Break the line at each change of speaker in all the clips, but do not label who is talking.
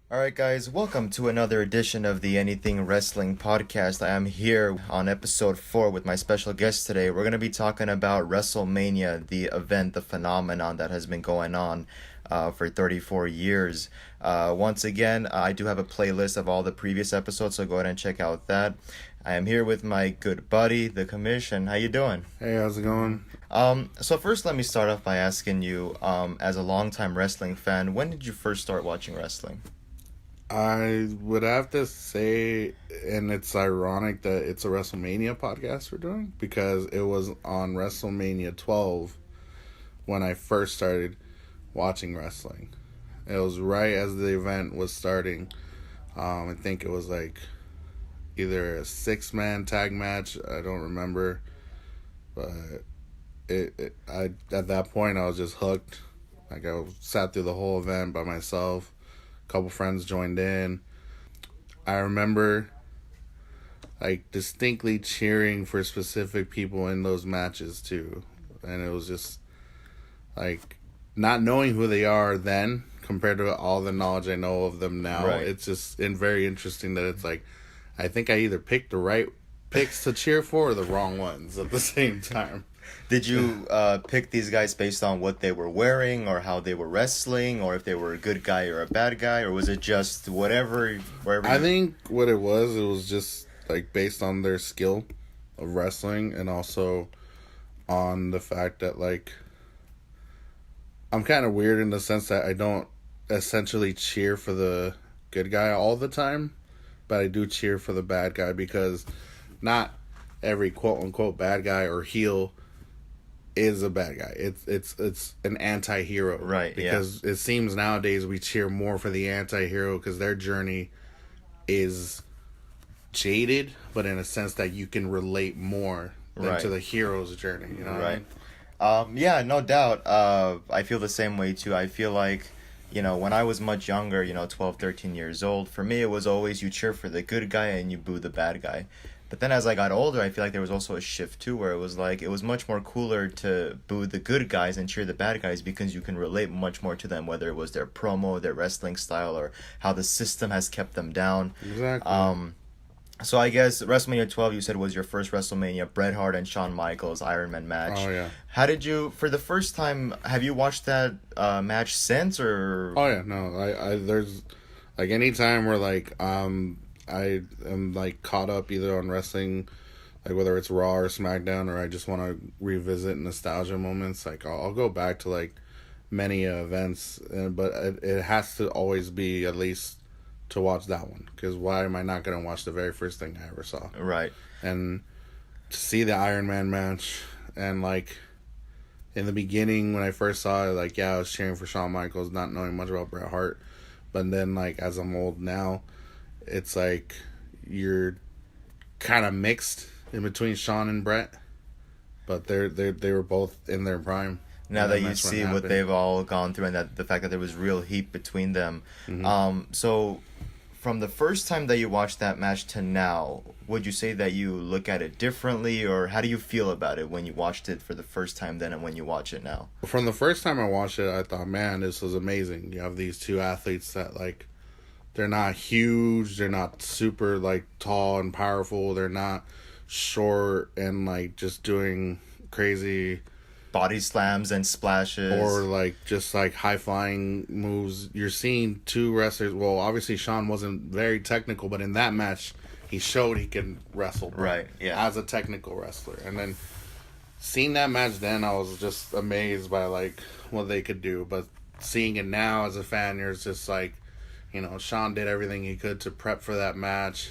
All right, guys, welcome to another edition of the Anything Wrestling podcast. I am here on episode 4 with my special guest today. We're going to be talking about WrestleMania, the event, the phenomenon that has been going on for 34 years. Once again, I do have a playlist of all the previous episodes, so go ahead and check out that. I am here with my good buddy, the Commish, and how you doing?
Hey, how's it going?
So first, let me start off by asking you, as a longtime wrestling fan, when did you first start watching wrestling?
I would have to say, and it's ironic that it's a WrestleMania podcast we're doing, because it was on WrestleMania 12 when I first started watching wrestling. It was right as the event was starting. I think it was like either a 6-man tag match, I don't remember, but I at that point I was just hooked. Like, I sat through the whole event by myself. Couple friends joined in. I remember like distinctly cheering for specific people in those matches too. And it was just like not knowing who they are then compared to all the knowledge I know of them now.
Right.
It's just very interesting that it's like I think I either picked the right picks to cheer for or the wrong ones at the same time.
Did you pick these guys based on what they were wearing or how they were wrestling or if they were a good guy or a bad guy, or was it just whatever, wherever?
I think what it was just like based on their skill of wrestling, and also on the fact that like I'm kind of weird in the sense that I don't essentially cheer for the good guy all the time, but I do cheer for the bad guy, because not every quote unquote bad guy or heel is a bad guy. It's an anti-hero.
Right,
because it seems nowadays we cheer more for the anti-hero because their journey is jaded, but in a sense that you can relate more than to the hero's journey, you know what
Right.
I mean?
Yeah, no doubt. I feel the same way too. I feel like, when I was much younger, 12, 13 years old, for me it was always you cheer for the good guy and you boo the bad guy. But then as I got older, I feel like there was also a shift too, where it was like it was much more cooler to boo the good guys and cheer the bad guys because you can relate much more to them, whether it was their promo, their wrestling style, or how the system has kept them down.
Exactly.
So I guess WrestleMania 12, you said, was your first WrestleMania, Bret Hart and Shawn Michaels Iron Man match.
Oh yeah.
How did you, for the first time, have you watched that match since, or?
Oh yeah, no. I there's like any time where like I am like caught up either on wrestling, like whether it's Raw or SmackDown, or I just want to revisit nostalgia moments. Like I'll go back to like many events, but it has to always be at least to watch that one, because why am I not going to watch the very first thing I ever saw?
Right.
And to see the Iron Man match, and like in the beginning when I first saw it, like yeah, I was cheering for Shawn Michaels, not knowing much about Bret Hart, but then like as I'm old now, it's like you're kind of mixed in between Shawn and Bret, but they were both in their prime.
Now that you see what they've all gone through, and that the fact that there was real heat between them.
Mm-hmm.
So from the first time that you watched that match to now, would you say that you look at it differently, or how do you feel about it when you watched it for the first time then and when you watch it now?
From the first time I watched it, I thought, man, this was amazing. You have these two athletes that like they're not huge, they're not super like tall and powerful, they're not short and like just doing crazy
Body slams and splashes.
or like just like high flying moves. You're seeing two wrestlers. Well, obviously Shawn wasn't very technical, but in that match he showed he can wrestle,
Right, yeah.
as a technical wrestler. And then seeing that match then, I was just amazed by like what they could do. But seeing it now as a fan, you're just like, Shawn did everything he could to prep for that match,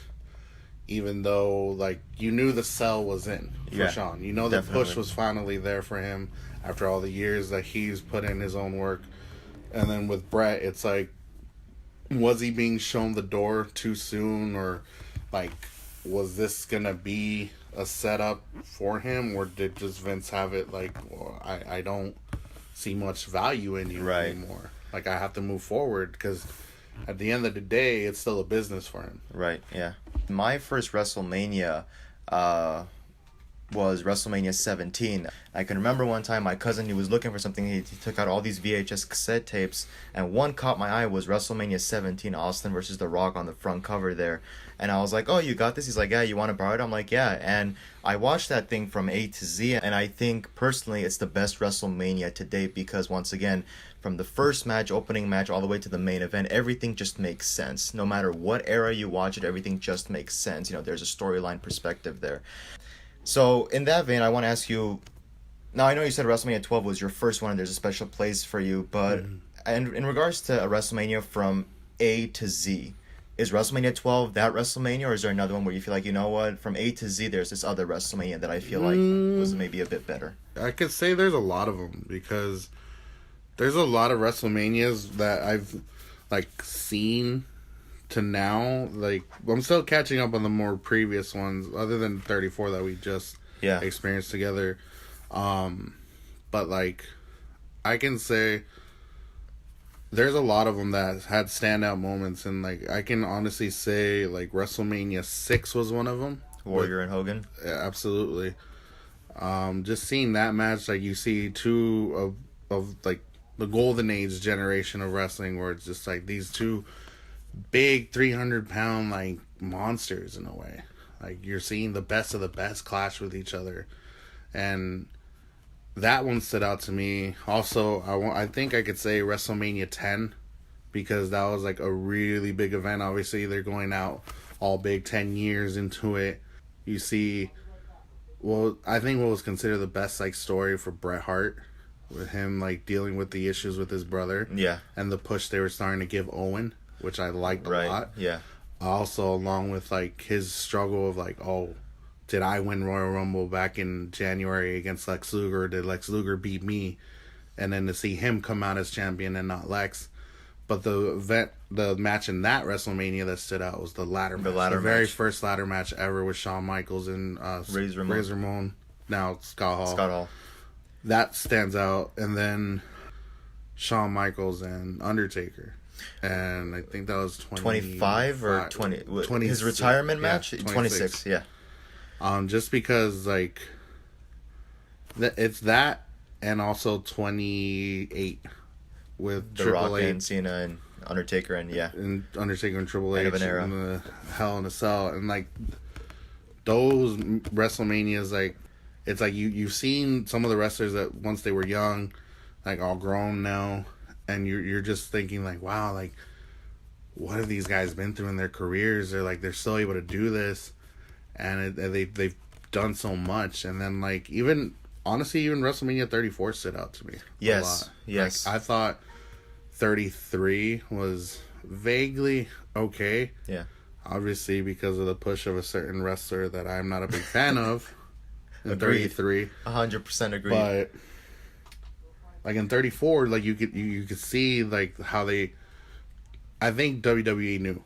even though like you knew the sell was in for Shawn. The
definitely.
push was finally there for him after all the years that he's put in his own work. And then with Bret, it's like, was he being shown the door too soon, or like was this gonna be a setup for him, or did just Vince have it like, well, I don't see much value in you anymore. Like I have to move forward, because at the end of the day, it's still a business for him.
Right, yeah. My first WrestleMania, was WrestleMania 17. I can remember one time my cousin, he was looking for something. He took out all these VHS cassette tapes, and one caught my eye was WrestleMania 17, Austin versus The Rock on the front cover there. And I was like, oh, you got this? He's like, yeah, you want to borrow it? I'm like, yeah. And I watched that thing from A to Z, and I think personally it's the best WrestleMania to date because, once again, from the first match, opening match, all the way to the main event, everything just makes sense. No matter what era you watch it, everything just makes sense. You know, there's a storyline perspective there. So, in that vein, I want to ask you, now I know you said WrestleMania 12 was your first one and there's a special place for you, but in regards to a WrestleMania from A to Z, is WrestleMania 12 that WrestleMania, or is there another one where you feel like, you know what, from A to Z, there's this other WrestleMania that I feel like was maybe a bit better?
I could say there's a lot of them because there's a lot of WrestleManias that I've like seen to now. Like, I'm still catching up on the more previous ones, other than 34 that we just experienced together. But like, I can say there's a lot of them that had standout moments, and like I can honestly say like WrestleMania 6 was one of them.
Warrior and Hogan.
Yeah, absolutely. Just seeing that match, like you see two of like the golden age generation of wrestling, where it's just like these two big 300-pound like monsters in a way. Like you're seeing the best of the best clash with each other, and that one stood out to me. Also, I think I could say WrestleMania 10 because that was like a really big event. Obviously, they're going out all big 10 years into it. You see, well, I think what was considered the best like story for Bret Hart, with him like dealing with the issues with his brother, and the push they were starting to give Owen, which I liked a lot. Also, along with like his struggle of like, oh, did I win Royal Rumble back in January against Lex Luger? Or did Lex Luger beat me? And then to see him come out as champion and not Lex. But the match in that WrestleMania that stood out was the ladder match. The very first ladder match ever with Shawn Michaels and Razor Ramon. Now Scott Hall. That stands out. And then Shawn Michaels and Undertaker. And I think that was
25 or 20. His retirement match? 26, yeah.
Just because, like, it's that and also 28 with
The
Triple
Rock
H
and Cena and Undertaker and
Undertaker and Triple H
of an era.
and the Hell in a Cell, and like those WrestleManias, like it's like you've seen some of the wrestlers that once they were young, like all grown now, and you're just thinking like, wow, like what have these guys been through in their careers? They're still able to do this, and they've done so much, and then like even WrestleMania 34 stood out to me.
Yes.
Like, I thought 33 was vaguely okay.
Yeah.
Obviously, because of the push of a certain wrestler that I'm not a big fan of. In
Agreed.
33.
100% agreed.
But like in 34, like you could see like how I think WWE knew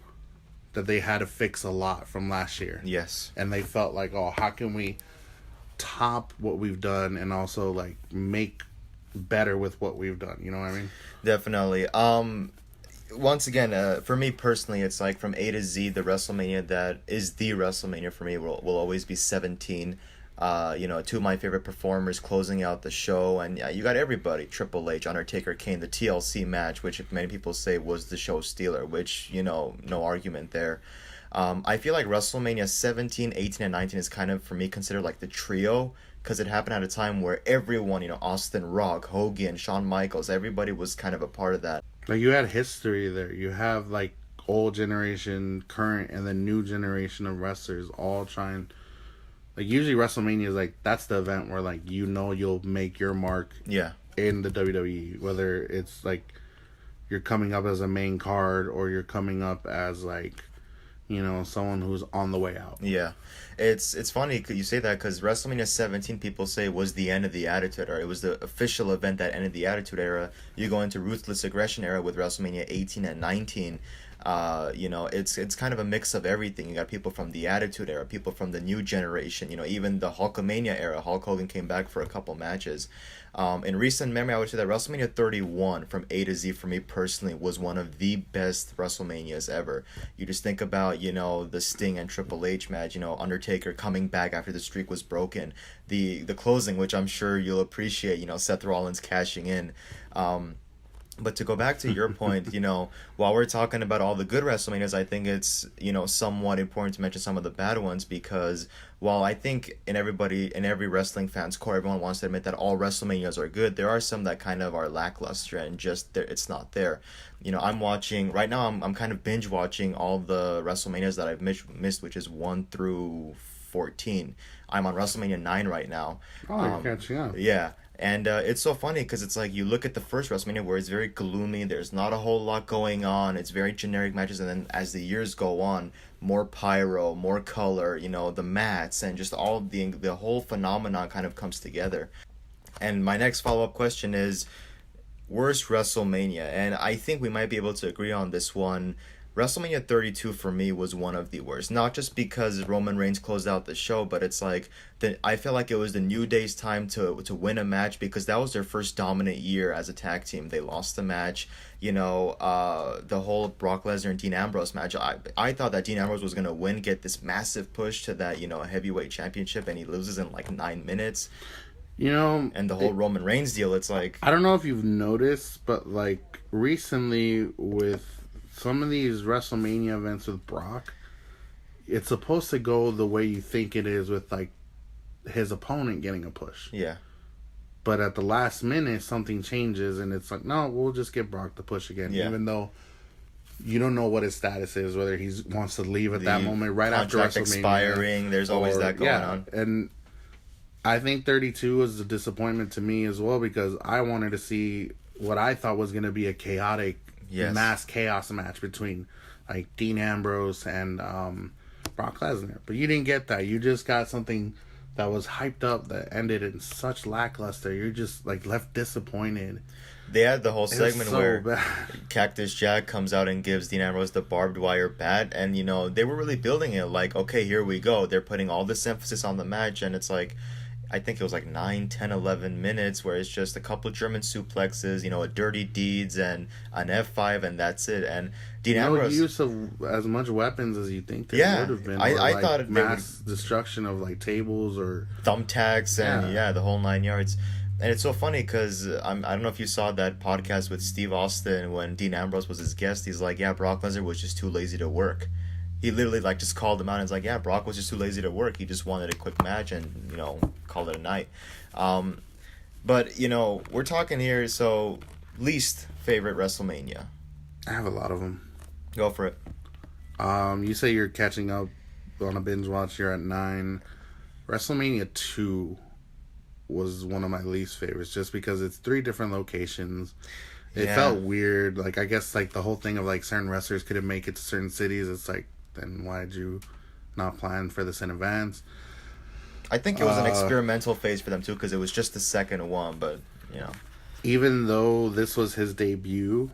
that they had to fix a lot from last year.
Yes.
And they felt like, oh, how can we top what we've done and also like make better with what we've done? You know what I mean?
Definitely. Once again, for me personally, it's like from A to Z, the WrestleMania that is the WrestleMania for me will always be 17. Two of my favorite performers closing out the show, and you got everybody: Triple H, Undertaker, Kane, the TLC match, which many people say was the show stealer, which, no argument there. I feel like WrestleMania 17, 18, and 19 is kind of, for me, considered like the trio, because it happened at a time where everyone, Austin, Rock, Hogan, Shawn Michaels, everybody was kind of a part of that.
Like, you had history there. You have, like, old generation, current, and the new generation of wrestlers all trying. Like, usually WrestleMania is, like, that's the event where, like, you'll make your mark in the WWE. Whether it's, like, you're coming up as a main card or you're coming up as, like, someone who's on the way out. Yeah.
It's funny you say that, because WrestleMania 17, people say, was the end of the Attitude Era. It was the official event that ended the Attitude Era. You go into Ruthless Aggression Era with WrestleMania 18 and 19. It's kind of a mix of everything. You got people from the Attitude Era, people from the new generation. Even the Hulkamania era. Hulk Hogan came back for a couple matches. In recent memory, I would say that WrestleMania 31 from A to Z for me personally was one of the best WrestleManias ever. You just think about, the Sting and Triple H match, Undertaker coming back after the streak was broken. The closing, which I'm sure you'll appreciate, Seth Rollins cashing in. But to go back to your point, while we're talking about all the good WrestleManias, I think it's, somewhat important to mention some of the bad ones, because while I think in every wrestling fan's core, everyone wants to admit that all WrestleManias are good, there are some that kind of are lackluster and just it's not there. I'm watching, right now I'm kind of binge watching all the WrestleManias that I've missed, which is 1 through 14. I'm on WrestleMania 9 right now.
Oh, you're catching up.
Yeah. And it's so funny because it's like you look at the first WrestleMania where it's very gloomy. There's not a whole lot going on. It's very generic matches. And then as the years go on, more pyro, more color, the mats, and just all the whole phenomenon kind of comes together. And my next follow-up question is, worst WrestleMania? And I think we might be able to agree on this one. WrestleMania 32 for me was one of the worst. Not just because Roman Reigns closed out the show, but it's like I feel like it was the New Day's time to win a match, because that was their first dominant year as a tag team. They lost the match. The whole Brock Lesnar and Dean Ambrose match. I thought that Dean Ambrose was gonna win, get this massive push to that heavyweight championship, and he loses in like 9 minutes. And the whole Roman Reigns deal. It's like,
I don't know if you've noticed, but like recently with some of these WrestleMania events with Brock, it's supposed to go the way you think it is with like his opponent getting a push.
Yeah.
But at the last minute, something changes and it's like, no, we'll just get Brock to push again. Yeah. Even though you don't know what his status is, whether he wants to leave at that moment right after WrestleMania.
Expiring, there's always that going on.
And I think 32 was a disappointment to me as well, because I wanted to see what I thought was going to be a chaotic mass chaos match between like Dean Ambrose and Brock Lesnar. But you didn't get that. You just got something that was hyped up that ended in such lackluster. You're just like left disappointed.
They had the whole segment where Cactus Jack comes out and gives Dean Ambrose the barbed wire bat, and they were really building it like, okay, here we go. They're putting all this emphasis on the match, and it's like, I think it was like 9, 10, 11 minutes where it's just a couple German suplexes, a dirty deeds and an F5, and that's it. And Dean Ambrose,
use of as much weapons as you think there would have been.
I thought
mass destruction of like tables or
thumbtacks and the whole 9 yards. And it's so funny because I don't know if you saw that podcast with Steve Austin when Dean Ambrose was his guest. He's like, yeah, Brock Lesnar was just too lazy to work. He literally like just called him out and was like, yeah, Brock was just too lazy to work. He just wanted a quick match and, called it a night. But, we're talking here, so least favorite WrestleMania.
I have a lot of them.
Go for it.
You say you're catching up on a binge watch. You're at 9. WrestleMania 2 was one of my least favorites just because it's 3 different locations. It felt weird. Like, I guess, like, the whole thing of, like, certain wrestlers couldn't make it to certain cities. It's like, then why'd you not plan for this in advance?
I think it was an experimental phase for them, too, because it was just the second one, but,
Even though this was his debut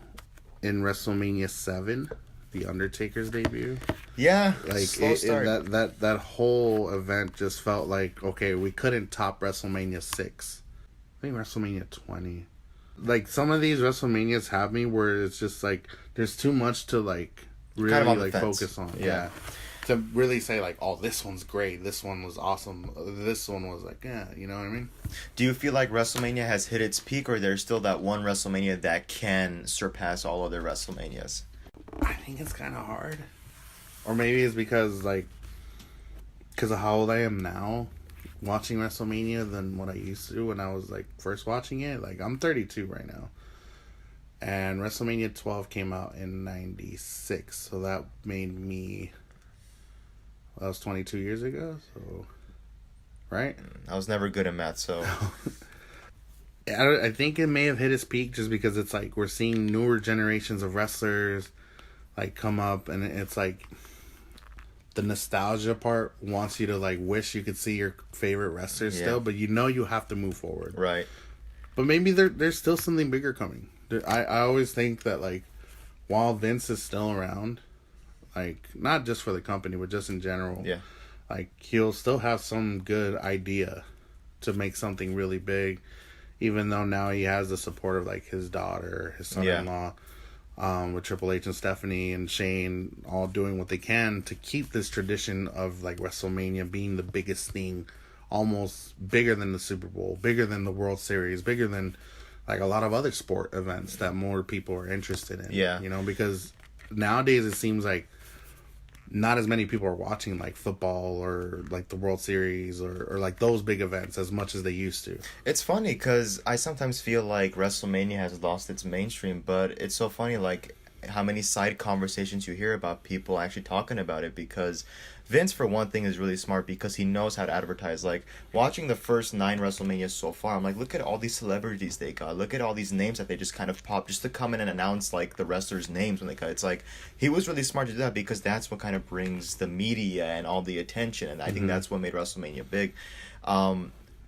in WrestleMania 7, The Undertaker's debut.
Yeah,
like that whole event just felt like, okay, we couldn't top WrestleMania 6. I think WrestleMania 20. Like, some of these WrestleManias have me where it's just like there's too much to like really kind of like focus on. Yeah. To really say like, oh, this one's great, this one was awesome, this one was like, yeah, you know what I mean?
Do you feel like WrestleMania has hit its peak, or there's still that one WrestleMania that can surpass all other WrestleManias?
I think it's kind of hard. Or maybe it's because of how old I am now, watching WrestleMania, than what I used to when I was like first watching it. Like, I'm 32 right now, and WrestleMania 12 came out in 96, so that made me, that was 22 years ago, so right?
I was never good at math, so
I think it may have hit its peak just because it's like we're seeing newer generations of wrestlers like come up, and it's like the nostalgia part wants you to like wish you could see your favorite wrestlers still, but you have to move forward,
right?
But maybe there's still something bigger coming. I always think that like while Vince is still around, like, not just for the company, but just in general,
Yeah.
like, he'll still have some good idea to make something really big, even though now he has the support of, like, his daughter, his son-in-law, with Triple H and Stephanie and Shane all doing what they can to keep this tradition of, like, WrestleMania being the biggest thing, almost bigger than the Super Bowl, bigger than the World Series, bigger than, like, a lot of other sport events that more people are interested in.
Yeah.
You know, because nowadays it seems like not as many people are watching, like, football or, like, the World Series or like, those big events as much as they used to.
It's funny because I sometimes feel like WrestleMania has lost its mainstream, but it's so funny, like, how many side conversations you hear about people actually talking about it, because Vince, for one thing, is really smart because he knows how to advertise. Like, watching the first 9 WrestleManias so far, I'm like, look at all these celebrities they got. Look at all these names that they just kind of popped just to come in and announce, like, the wrestlers' names when they cut. It's like, he was really smart to do that because that's what kind of brings the media and all the attention, and I think that's what made WrestleMania big.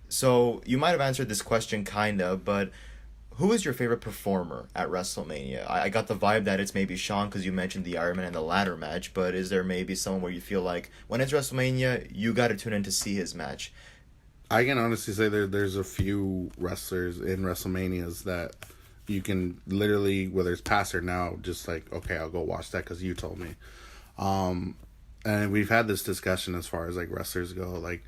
So, you might have answered this question, kind of, but who is your favorite performer at WrestleMania? I got the vibe that it's maybe Shawn because you mentioned the Iron Man and the ladder match, but is there maybe someone where you feel like when it's WrestleMania, you got to tune in to see his match?
I can honestly say there's a few wrestlers in WrestleManias that you can literally, whether it's past or now, just like, okay, I'll go watch that because you told me. And we've had this discussion as far as, like, wrestlers go, like,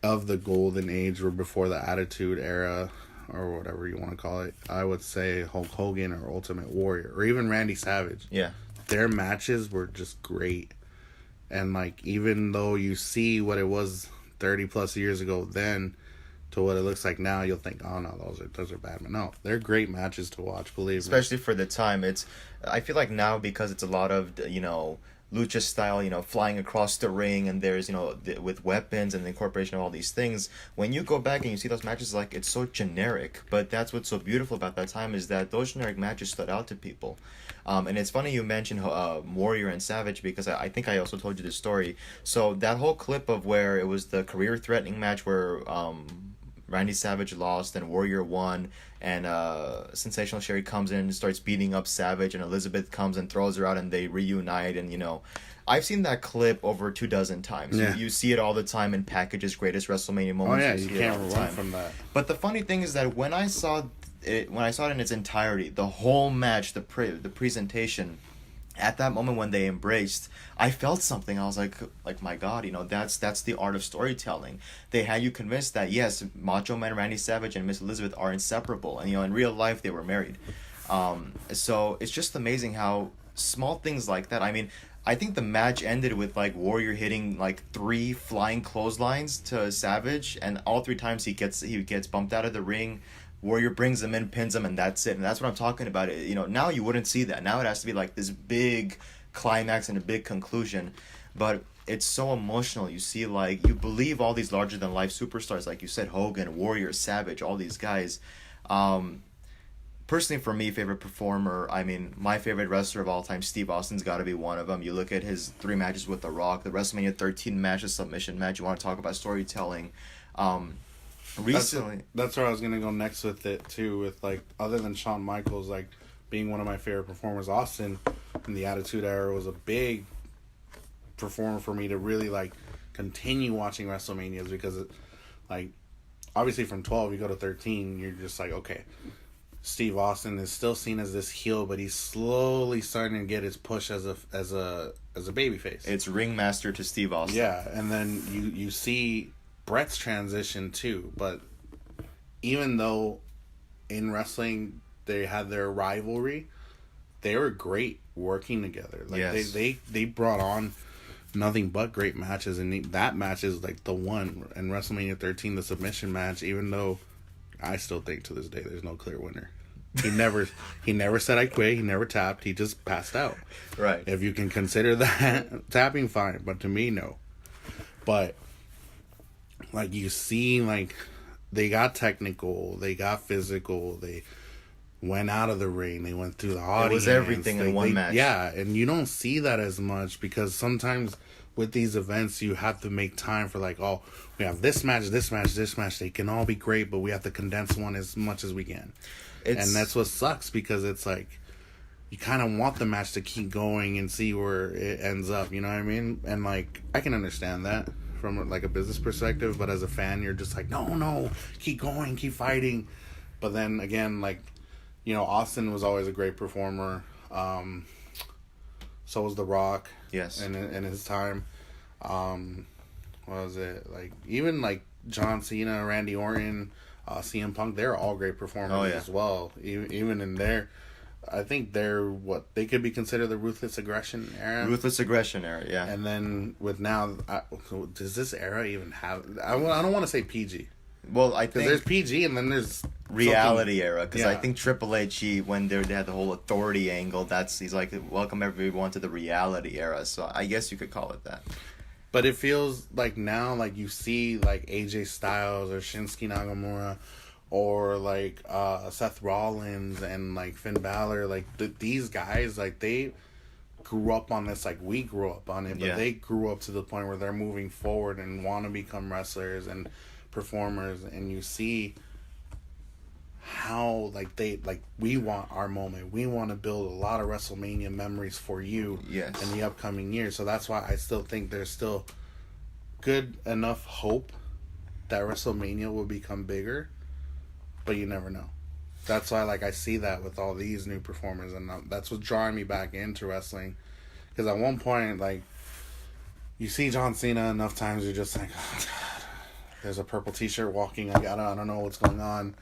of the golden age or before the Attitude Era, or whatever you want to call it, I would say Hulk Hogan or Ultimate Warrior, or even Randy Savage.
Yeah.
Their matches were just great. And, like, even though you see what it was 30 plus years ago then to what it looks like now, you'll think, oh no, those are bad. But no, they're great matches to watch, believe me.
Especially for the time. I feel like now, because it's a lot of, lucha style, flying across the ring, and there's, with weapons and the incorporation of all these things, when you go back and you see those matches, like, it's so generic, but that's what's so beautiful about that time, is that those generic matches stood out to people. And it's funny you mentioned Warrior and Savage, because I think I also told you this story. So that whole clip of where it was the career-threatening match where Randy Savage lost and Warrior won, and Sensational Sherry comes in and starts beating up Savage, and Elizabeth comes and throws her out, and they reunite, and I've seen that clip over 24 times.
Yeah.
You see it all the time in Package's Greatest WrestleMania Moments.
Oh yeah,
you
you
see it all
can't
the
run
time.
from that.
But the funny thing is that when I saw it in its entirety, the whole match, the presentation, at that moment when they embraced, I felt something. I was like my God, that's the art of storytelling. They had you convinced that yes, Macho Man Randy Savage and Miss Elizabeth are inseparable, and in real life they were married. So it's just amazing how small things like that. I mean, I think the match ended with like Warrior hitting like 3 flying clotheslines to Savage, and all 3 times he gets bumped out of the ring. Warrior brings him in, pins him, and that's it. And that's what I'm talking about. Now you wouldn't see that. Now it has to be like this big climax and a big conclusion. But it's so emotional. You see, like, you believe all these larger-than-life superstars, like you said, Hogan, Warrior, Savage, all these guys. Personally, for me, favorite performer, I mean, my favorite wrestler of all time, Steve Austin's got to be one of them. You look at his 3 matches with The Rock, the WrestleMania 13 match, the submission match. You want to talk about storytelling. Recently,
that's where I was gonna go next with it too. With like, other than Shawn Michaels, like being one of my favorite performers, Austin in the Attitude Era was a big performer for me to really like continue watching WrestleManias, because it, like, obviously from 12 you go to 13, you're just like, okay, Steve Austin is still seen as this heel, but he's slowly starting to get his push as a babyface.
It's ringmaster to Steve Austin.
Yeah, and then you see Brett's transition too, but even though in wrestling they had their rivalry, they were great working together. Like,
yes.
they brought on nothing but great matches, and that match is like the one in WrestleMania 13, the submission match. Even though I still think to this day there's no clear winner. He never said I quit. He never tapped. He just passed out.
Right.
If you can consider that tapping, fine. But to me, no. But like, you see, like, they got technical, they got physical, they went out of the ring, they went through the audience.
It was everything in one match.
Yeah, and you don't see that as much, because sometimes with these events you have to make time for, like, oh, we have this match, this match, this match. They can all be great, but we have to condense one as much as we can. And that's what sucks, because it's like, you kind of want the match to keep going and see where it ends up. You know what I mean? And like, I can understand that from like a business perspective, but as a fan, you're just like, no, keep going, keep fighting. But then again, like, you know, Austin was always a great performer. So was The Rock.
Yes.
In his time. What was it? Like, even like John Cena, Randy Orton, CM Punk, they're all great performers as well. Even in their, I think they could be considered the Ruthless Aggression era.
Ruthless Aggression era, yeah.
And then with now, does this era even have? I don't want to say PG.
Well, I think
there's PG and then there's
reality era, because I think Triple H, when they had the whole authority angle, he's like, welcome everyone to the reality era. So I guess you could call it that.
But it feels like now, like you see like AJ Styles or Shinsuke Nakamura, or like Seth Rollins and like Finn Balor, like these guys, like they grew up on this, like we grew up on it, but they grew up to the point where they're moving forward and want to become wrestlers and performers, and you see how we want our moment. We want to build a lot of WrestleMania memories for you in the upcoming years. So that's why I still think there's still good enough hope that WrestleMania will become bigger, but you never know. That's why I see that with all these new performers, and that's what's drawing me back into wrestling. Because at one point, like, you see John Cena enough times, you're just like, oh God, there's a purple t-shirt walking, I don't know what's going on.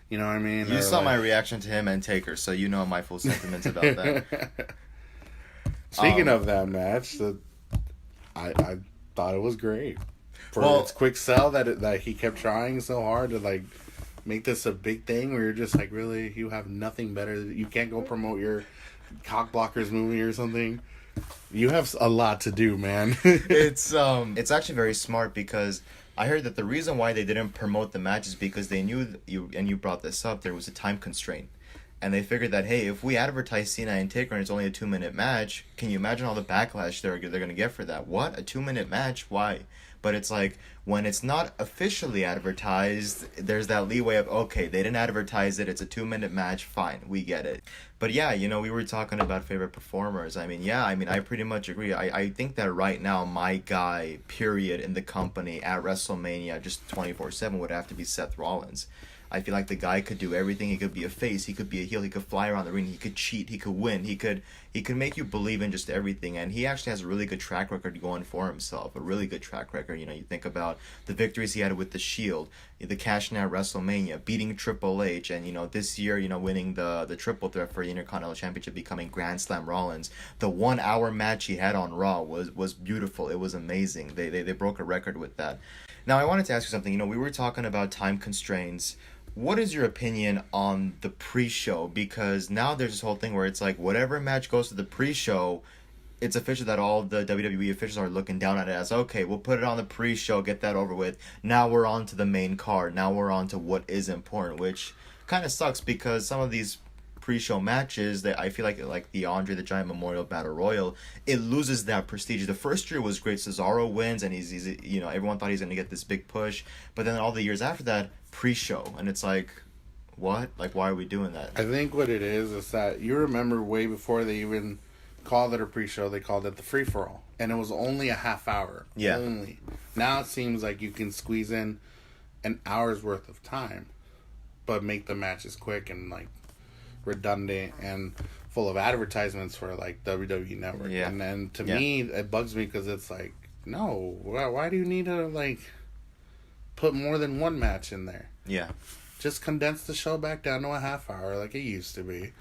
You know what I mean?
You saw my reaction to him and Taker, so you know my full sentiments about that.
Speaking of that match, I thought it was great. For its quick sell that he kept trying so hard to make this a big thing, where you're just like, really, you have nothing better. You can't go promote your Cock Blockers movie or something. You have a lot to do, man.
It's actually very smart, because I heard that the reason why they didn't promote the match is because they knew you brought this up, there was a time constraint. And they figured that, hey, if we advertise Cena and Taker and it's only a 2-minute match, can you imagine all the backlash they're going to get for that? What? A 2-minute match? Why? But it's like, when it's not officially advertised, there's that leeway of, okay, they didn't advertise it, it's a 2-minute match, fine, we get it. But yeah, we were talking about favorite performers. I pretty much agree. I think that right now, my guy, period, in the company at WrestleMania, just 24/7, would have to be Seth Rollins. I feel like the guy could do everything. He could be a face, he could be a heel, he could fly around the ring, he could cheat, he could win, he could make you believe in just everything. And he actually has a really good track record going for himself, a really good track record. You think about the victories he had with the Shield, the cash in at WrestleMania, beating Triple H, and this year, winning the triple threat for the Intercontinental Championship, becoming Grand Slam Rollins. The 1-hour match he had on Raw was beautiful. It was amazing. They broke a record with that. Now, I wanted to ask you something. We were talking about time constraints. What is your opinion on the pre-show? Because now there's this whole thing where it's like, whatever match goes to the pre-show, it's official that all the WWE officials are looking down at it as, okay, we'll put it on the pre-show, get that over with. Now we're on to the main card. Now we're on to what is important, which kind of sucks, because some of these pre-show matches, that I feel like the Andre the Giant Memorial Battle Royal, it loses that prestige. The first year was great. Cesaro wins, and he's everyone thought he's going to get this big push. But then all the years after that, pre-show, and it's like, what? Like, why are we doing that?
I think what it is that, you remember way before they even called it a pre-show, they called it the free-for-all, and it was only a half hour.
Yeah.
Only. Now it seems like you can squeeze in an hour's worth of time, but make the matches quick and redundant and full of advertisements for WWE Network.
Yeah.
And then to me, it bugs me, because it's like, no, why do you need to put more than one match in there?
Yeah.
Just condense the show back down to a half hour like it used to be.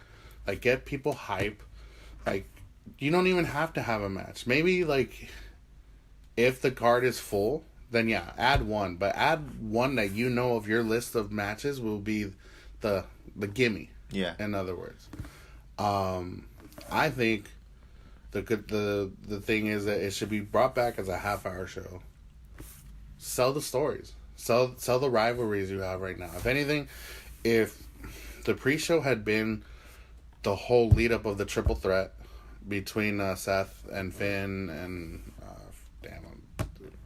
Get people hype. You don't even have to have a match. Maybe if the card is full, then yeah, add one. But add one that of your list of matches will be the gimme.
Yeah.
In other words, I think the thing is that it should be brought back as a half-hour show. Sell the stories. Sell the rivalries you have right now. If anything, if the pre-show had been the whole lead-up of the triple threat between Seth and Finn and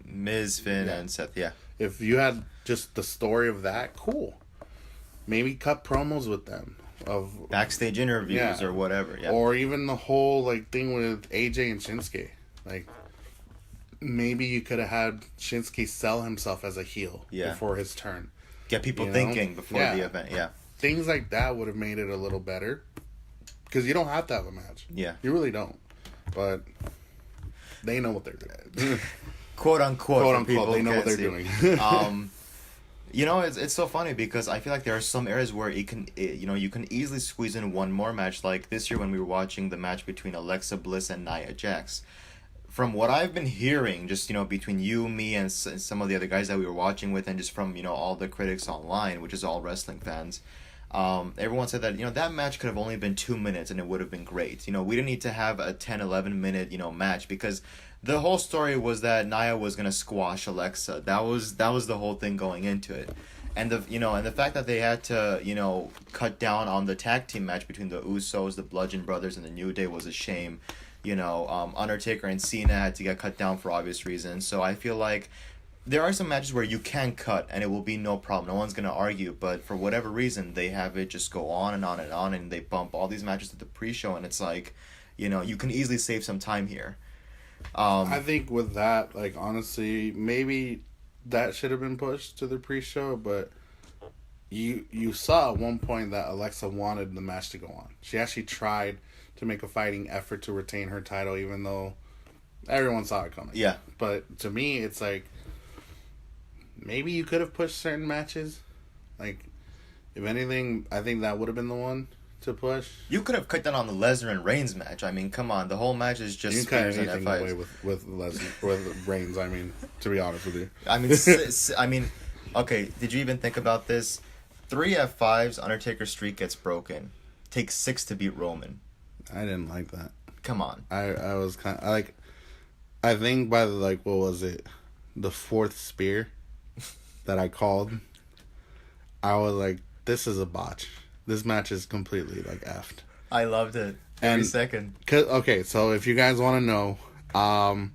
Miz, Finn, and Seth, yeah.
If you had just the story of that, cool. Maybe cut promos with them. of
backstage interviews or whatever. Yeah.
Or even the whole like thing with AJ and Shinsuke. Like maybe you could have had Shinsuke sell himself as a heel before his turn.
Get people thinking before the event. Yeah.
Things like that would have made it a little better. Because you don't have to have a match.
Yeah.
You really don't. But they know what they're doing.
Quote unquote.
They know what they're doing.
You know, it's so funny because I feel like there are some areas where you can easily squeeze in one more match. Like this year when we were watching the match between Alexa Bliss and Nia Jax. From what I've been hearing, just, between you, me, and some of the other guys that we were watching with, and just from, all the critics online, which is all wrestling fans, everyone said that, that match could have only been 2 minutes and it would have been great. We didn't need to have a 10, 11 minute, match because the whole story was that Nia was going to squash Alexa. That was the whole thing going into it. And the fact that they had to, cut down on the tag team match between the Usos, the Bludgeon Brothers, and the New Day was a shame. Undertaker and Cena had to get cut down for obvious reasons. So I feel like there are some matches where you can cut and it will be no problem. No one's going to argue. But for whatever reason, they have it just go on and on and on. And they bump all these matches to the pre-show. And it's like, you can easily save some time here.
I think with that, like, honestly, maybe that should have been pushed to the pre-show. But you saw at one point that Alexa wanted the match to go on. She actually tried to make a fighting effort to retain her title, even though everyone saw it coming.
Yeah.
But to me, it's like, maybe you could have pushed certain matches. Like, if anything, I think that would have been the one to push.
You could have cut down on the Lesnar and Reigns match. I mean, come on. The whole match is just
spears and F5s. You can cut anything away with Lesnar, with Reigns, I mean, to be honest with you.
I mean, okay, did you even think about this? 3 F5s, Undertaker's streak gets broken. Takes 6 to beat Roman.
I didn't like that.
Come on.
I was kind of like, I think by what was it, the 4th spear that I called, I was like, this is a botch. This match is completely like effed.
I loved it every second.
Okay, so if you guys want to know,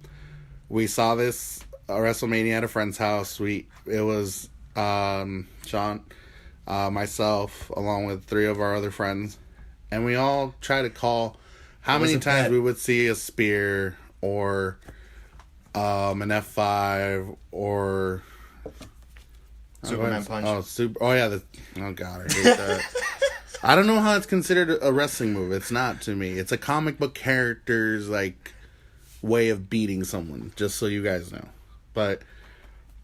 we saw this WrestleMania at a friend's house. It was Sean, myself, along with 3 of our other friends. And we all try to call how many times we would see a spear or an F5 or
Superman punch.
Oh god, I hate that. I don't know how it's considered a wrestling move. It's not to me. It's a comic book character's like way of beating someone. Just so you guys know, but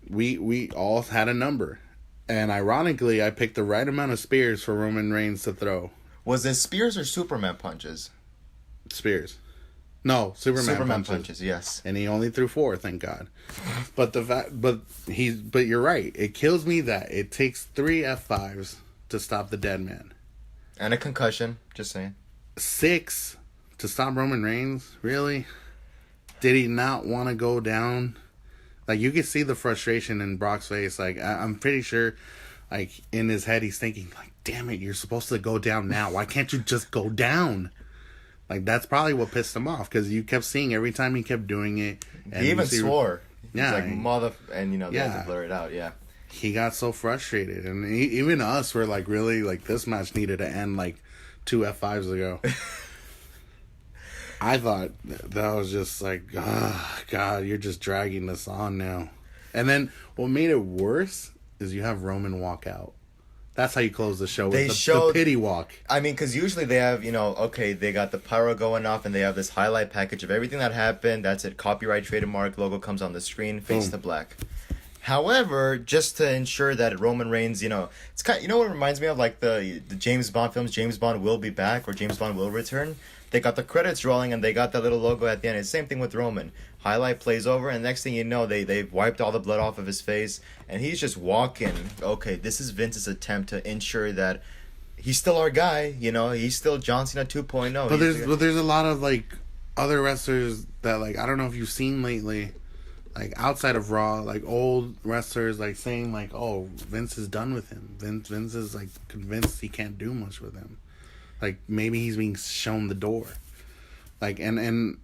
we all had a number, and ironically, I picked the right amount of spears for Roman Reigns to throw.
Was it spears or Superman punches?
Spears. No, Superman
punches. Yes.
And he only threw 4, thank God. But but you're right. It kills me that it takes 3 F5s to stop the dead man.
And a concussion, just saying.
6 to stop Roman Reigns? Really? Did he not want to go down? Like, you could see the frustration in Brock's face. Like, I'm pretty sure, like, in his head, he's thinking, like, damn it, you're supposed to go down now. Why can't you just go down? Like, that's probably what pissed him off, because you kept seeing every time he kept doing it. And
he even swore.
Yeah.
He's like, mother... And, they had to blur it out, yeah.
He got so frustrated. And even us were like, really, like, this match needed to end, like, 2 F5s ago. I thought that was just like, oh, God, you're just dragging this on now. And then what made it worse is you have Roman walk out. That's how you close the show, with the pity walk.
I mean, because usually they have, they got the pyro going off and they have this highlight package of everything that happened. That's it. Copyright, trademark, logo comes on the screen, face to black. However, just to ensure that Roman Reigns, it's kind of, what it reminds me of, like the James Bond films, James Bond will be back or James Bond will return. They got the credits rolling and they got that little logo at the end. It's the same thing with Roman. Highlight plays over and next thing you know, they've wiped all the blood off of his face and he's just walking. Okay, this is Vince's attempt to ensure that he's still our guy, he's still John Cena 2.0.
But there's a lot of, like, other wrestlers that, like, I don't know if you've seen lately, like, outside of Raw, like, old wrestlers, like, saying, like, oh, Vince is done with him. Vince is, like, convinced he can't do much with him. Like, maybe he's being shown the door. Like, and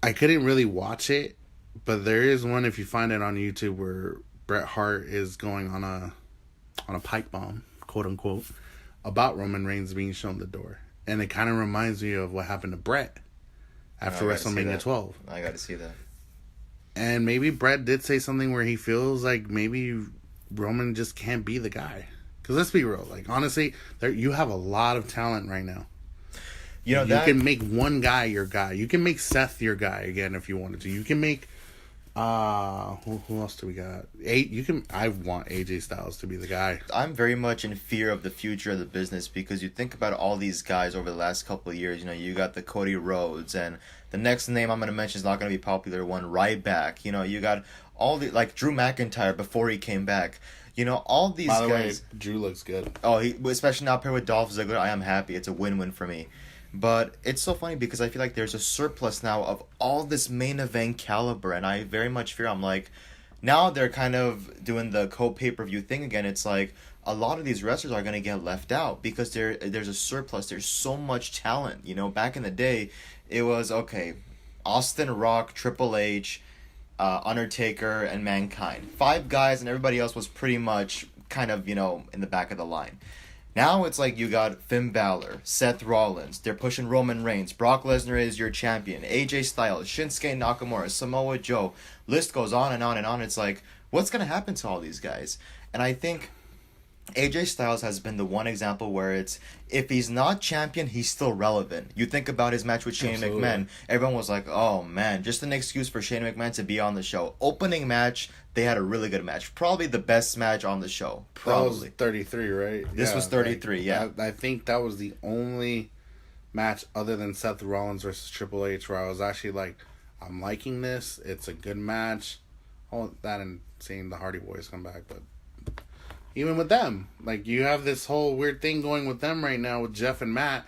I couldn't really watch it, but there is one, if you find it on YouTube, where Bret Hart is going on a pipe bomb, quote unquote, about Roman Reigns being shown the door. And it kind of reminds me of what happened to Brett after WrestleMania 12.
I got to see that.
And maybe Brett did say something where he feels like maybe Roman just can't be the guy. Because let's be real. Like, honestly, you have a lot of talent right now. You can make one guy your guy. You can make Seth your guy again if you wanted to. You can make... who else do we got? I want AJ Styles to be the guy.
I'm very much in fear of the future of the business because you think about all these guys over the last couple of years. You got the Cody Rhodes, and the next name I'm going to mention is not going to be popular one, Ryback. You got all the, like, Drew McIntyre before he came back. All these guys.
By the way, Drew looks good.
Oh, especially now paired with Dolph Ziggler, I am happy. It's a win-win for me. But it's so funny because I feel like there's a surplus now of all this main event caliber, and I very much fear, I'm like, now they're kind of doing the co-pay-per-view thing again. It's like a lot of these wrestlers are going to get left out because there's a surplus. There's so much talent. Back in the day, it was, okay, Austin, Rock, Triple H, Undertaker, and Mankind. 5 guys, and everybody else was pretty much kind of, in the back of the line. Now it's like you got Finn Balor, Seth Rollins, they're pushing Roman Reigns, Brock Lesnar is your champion, AJ Styles, Shinsuke Nakamura, Samoa Joe, list goes on and on and on. It's like, what's going to happen to all these guys? And I think AJ Styles has been the one example where it's, if he's not champion, he's still relevant. You think about his match with Shane McMahon, everyone was like, oh man, just an excuse for Shane McMahon to be on the show. Opening match, they had a really good match. Probably the best match on the show. Probably.
That was 33, right?
This was 33, yeah.
I think that was the only match other than Seth Rollins versus Triple H where I was actually like, I'm liking this. It's a good match. All that and seeing the Hardy Boys come back, but even with them, like, you have this whole weird thing going with them right now with Jeff and Matt,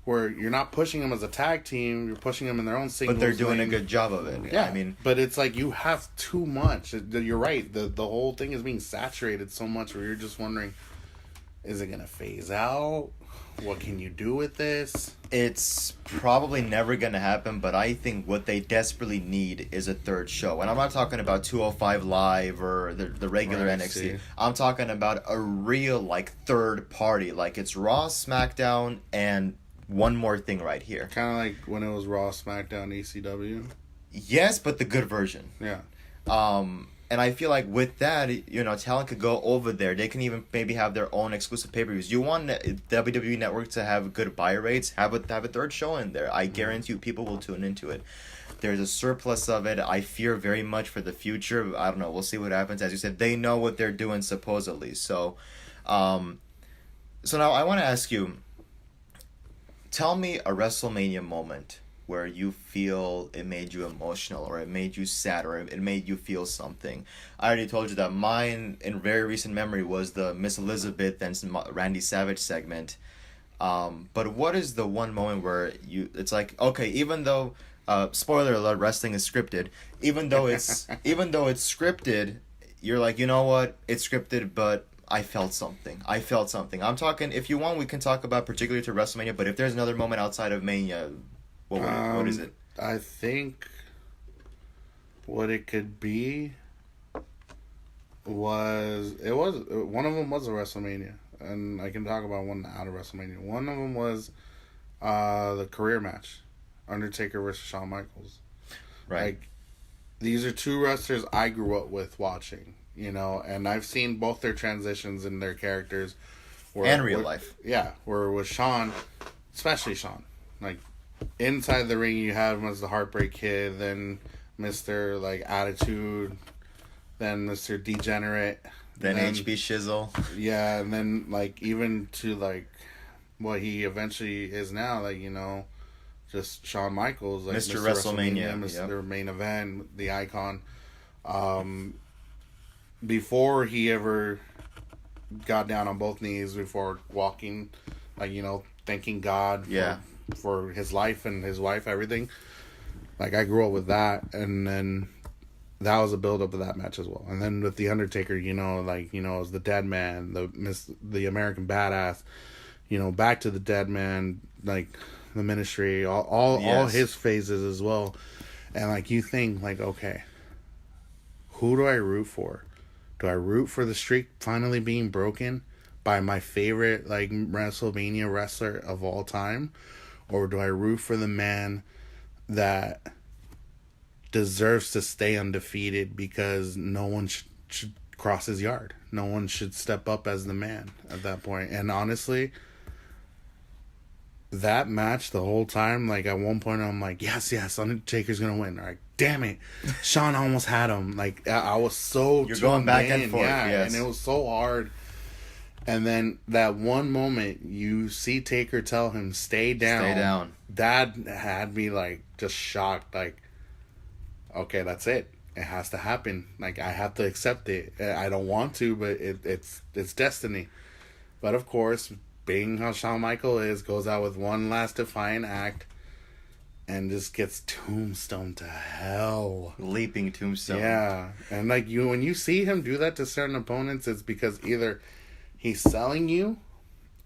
where you're not pushing them as a tag team, you're pushing them in their own singles.
But they're doing a good job of it.
Yeah,
I mean,
but it's like you have too much. You're right. The whole thing is being saturated so much where you're just wondering, is it going to phase out? What can you do with this?
It's probably never going to happen, but I think what they desperately need is a third show. And I'm not talking about 205 Live or the regular NXT.
See.
I'm talking about a real, like, third party. Like, it's Raw, SmackDown, and one more thing right here.
Kind of like when it was Raw, SmackDown, ECW.
Yes, but the good version.
Yeah.
And I feel like with that, talent could go over there. They can even maybe have their own exclusive pay-per-views. You want WWE Network to have good buy rates, have a third show in there. I guarantee you people will tune into it. There's a surplus of it. I fear very much for the future. I don't know. We'll see what happens. As you said, they know what they're doing supposedly. So now I want to ask you, tell me a WrestleMania moment where you feel it made you emotional or it made you sad or it made you feel something. I already told you that mine in very recent memory was the Miss Elizabeth and Randy Savage segment. But what is the one moment where it's like, okay, even though, spoiler alert, wrestling is scripted, even though it's scripted, you're like, you know what, it's scripted, but I felt something. I'm talking, if you want, we can talk about particularly to WrestleMania, but if there's another moment outside of Mania, what is it?
I think what it could be was one of them was a WrestleMania, and I can talk about one out of WrestleMania. One of them was the career match, Undertaker versus Shawn Michaels.
Right.
Like, these are two wrestlers I grew up with watching, and I've seen both their transitions in their characters.
And real life.
Yeah, where with Shawn, especially Shawn, like, inside the ring, you have him as the Heartbreak Kid, then Mr. like Attitude, then Mr. Degenerate,
then HB Shizzle.
Yeah, and then like even to like what he eventually is now, like just Shawn Michaels, like
Mr. WrestleMania,
Mr. Main Event, the icon. Before he ever got down on both knees before walking, like thanking God. For his life and his wife, everything. Like, I grew up with that, and then that was a build-up of that match as well. And then with The Undertaker, it was the Dead Man, the American Badass, back to the Dead Man, like, the Ministry, all his phases as well. And, like, you think, like, okay, who do I root for? Do I root for the streak finally being broken by my favorite like WrestleMania wrestler of all time, or do I root for the man that deserves to stay undefeated because no one should cross his yard? No one should step up as the man at that point. And honestly, that match the whole time, like at one point I'm like, yes, Undertaker's gonna win. Like, damn it, Shawn almost had him. Like I was so
you're going back and forth,
yeah,
yes.
and it was so hard. And then that one moment you see Taker tell him stay down. That had me like just shocked. Like, okay, that's it. It has to happen. Like I have to accept it. I don't want to, but it's destiny. But of course, being how Shawn Michaels is, goes out with one last defiant act and just gets tombstone to hell.
Leaping tombstone.
Yeah. And like when you see him do that to certain opponents, it's because either he's selling you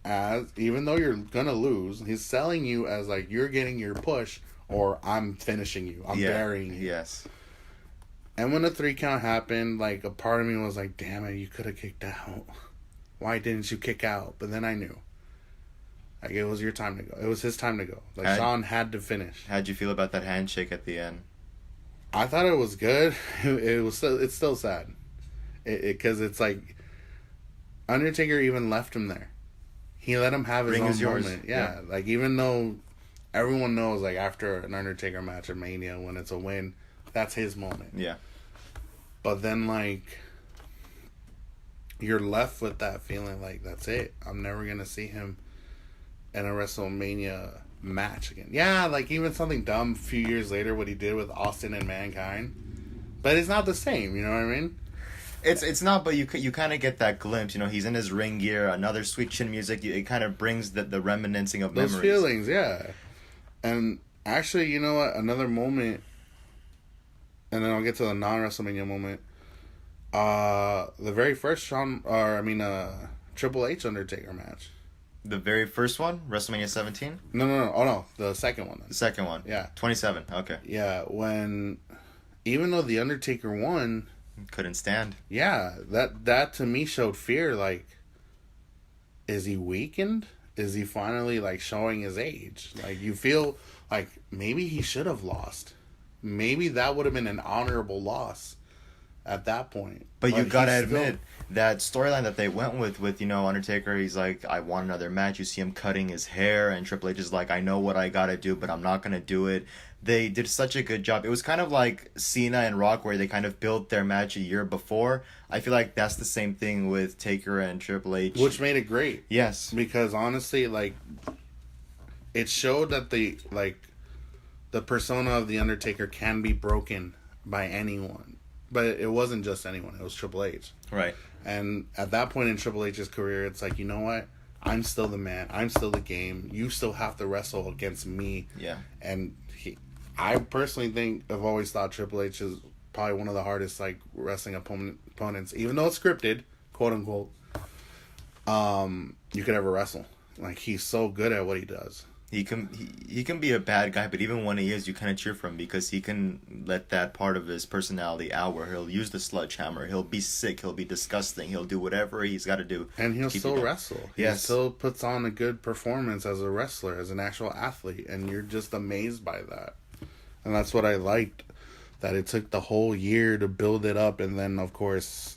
as, even though you're gonna lose, he's selling you as like you're getting your push, or I'm finishing you. I'm burying you.
Yes.
And when the 3 count happened, like a part of me was like, damn it, you could have kicked out. Why didn't you kick out? But then I knew. Like, it was your time to go. It was his time to go. Like, Shawn had to finish.
How'd you feel about that handshake at the end?
I thought it was good. It's still sad. Because it's like, Undertaker even left him there. He let him have his own moment. Yeah. Like, even though everyone knows, like, after an Undertaker match at Mania, when it's a win, that's his moment.
Yeah.
But then, like, you're left with that feeling like, that's it. I'm never going to see him in a WrestleMania match again. Yeah, like even something dumb a few years later, what he did with Austin and Mankind. But it's not the same, you know what I mean?
It's not, but you kind of get that glimpse. You know, he's in his ring gear, another sweet chin music. It kind of brings the reminiscing of
those
memories.
Feelings, yeah. And actually, you know what? Another moment, and then I'll get to the non-WrestleMania moment. The very first Triple H Undertaker match.
The very first one, WrestleMania 17?
No. Oh no, the second one. Then.
The second one.
Yeah.
27. Okay.
Yeah, even though the Undertaker won,
couldn't stand.
Yeah, that to me showed fear. Like, is he weakened? Is he finally like showing his age? Like, you feel like maybe he should have lost. Maybe that would have been an honorable loss at that point.
But you gotta admit, that storyline that they went with, you know, Undertaker, he's like, I want another match. You see him cutting his hair, and Triple H is like, I know what I gotta do, but I'm not gonna do it. They did such a good job. It was kind of like Cena and Rock, where they kind of built their match a year before. I feel like that's the same thing with Taker and Triple H.
Which made it great.
Yes.
Because honestly, like, it showed that the persona of the Undertaker can be broken by anyone. But it wasn't just anyone. It was Triple H.
Right.
And at that point in Triple H's career, it's like, you know what? I'm still the man. I'm still the game. You still have to wrestle against me.
Yeah.
And I personally think, I've always thought Triple H is probably one of the hardest, like, wrestling opponents, even though it's scripted, quote unquote, you could ever wrestle. Like, he's so good at what he does.
He can be a bad guy, but even when he is, you kind of cheer for him because he can let that part of his personality out where he'll use the sledgehammer. He'll be sick. He'll be disgusting. He'll do whatever he's got to do.
And he'll still wrestle.
Yes.
He still puts on a good performance as a wrestler, as an actual athlete. And you're just amazed by that. And that's what I liked. That it took the whole year to build it up. And then, of course,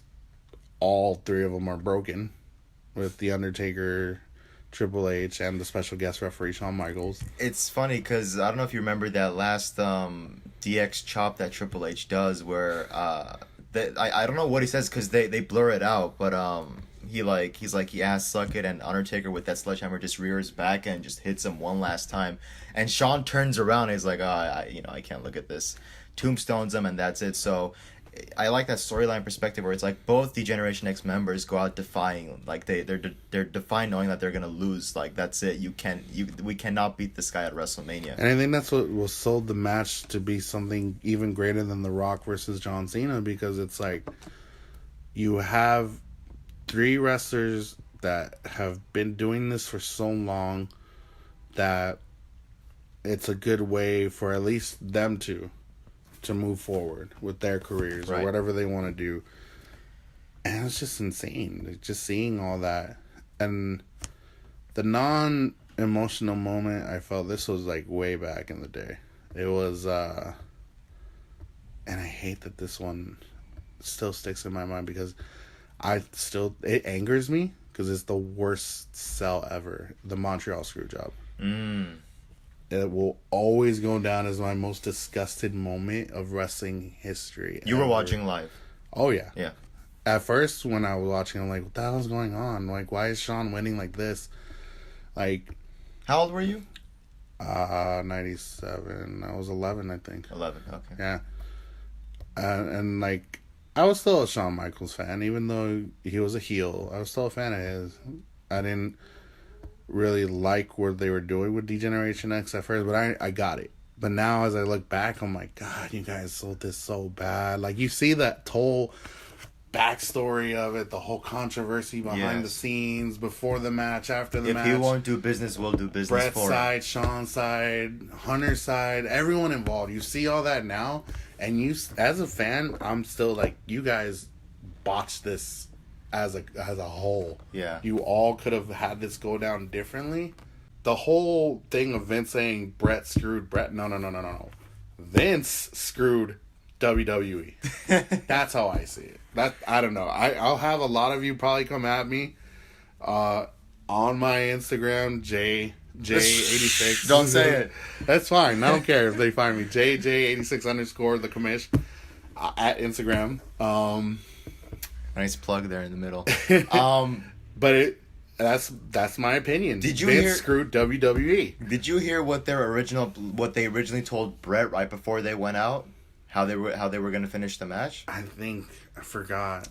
all three of them are broken. With The Undertaker, Triple H, and the special guest referee Shawn Michaels.
It's funny because I don't know if you remember that last DX chop that Triple H does, where I don't know what he says because they blur it out, but he ass suck it, and Undertaker with that sledgehammer just rears back and just hits him one last time, and Shawn turns around and he's like, I can't look at this, tombstones him, and that's it. So I like that storyline perspective where it's like both the Generation X members go out defying, like they're defying knowing that they're gonna lose. Like, that's it. We cannot beat this guy at WrestleMania.
And I think that's what was sold the match to be something even greater than The Rock versus John Cena, because it's like you have three wrestlers that have been doing this for so long that it's a good way for at least them to move forward with their careers,
right,
or whatever they want to do. And it's just insane. Just seeing all that. And the non-emotional moment, I felt this was like way back in the day. It was, and I hate that this one still sticks in my mind because it angers me because it's the worst sell ever. The Montreal Screwjob. It will always go down as my most disgusted moment of wrestling history.
You were watching live.
Oh, yeah.
Yeah.
At first, when I was watching, I'm like, what the hell's going on? Like, why is Sean winning like this? Like...
How old were you?
97. I was 11, I think.
11, okay.
Yeah. And like, I was still a Shawn Michaels fan, even though he was a heel. I was still a fan of his. I didn't really like what they were doing with D-Generation X at first, but I got it. But now, as I look back, I'm like, God, you guys sold this so bad. Like, you see that whole backstory of it, the whole controversy behind the scenes, before the match, after the match.
If he won't do business, we'll do business
Brett's
for him.
side, Sean's side, Hunter's side, everyone involved. You see all that now, and you, as a fan, I'm still like, you guys botched this as a whole.
Yeah.
You all could have had this go down differently. The whole thing of Vince saying Brett screwed Brett. No. Vince screwed WWE. That's how I see it. I don't know. I'll have a lot of you probably come at me on my Instagram, J86.
Don't say it.
That's fine. I don't care if they find me. JJ86_ the Commish at Instagram.
Nice plug there in the middle.
But that's my opinion.
Did you
Vince
hear
screwed WWE?
Did you hear what they originally told Brett right before they went out? How they were going to finish the match?
I forgot.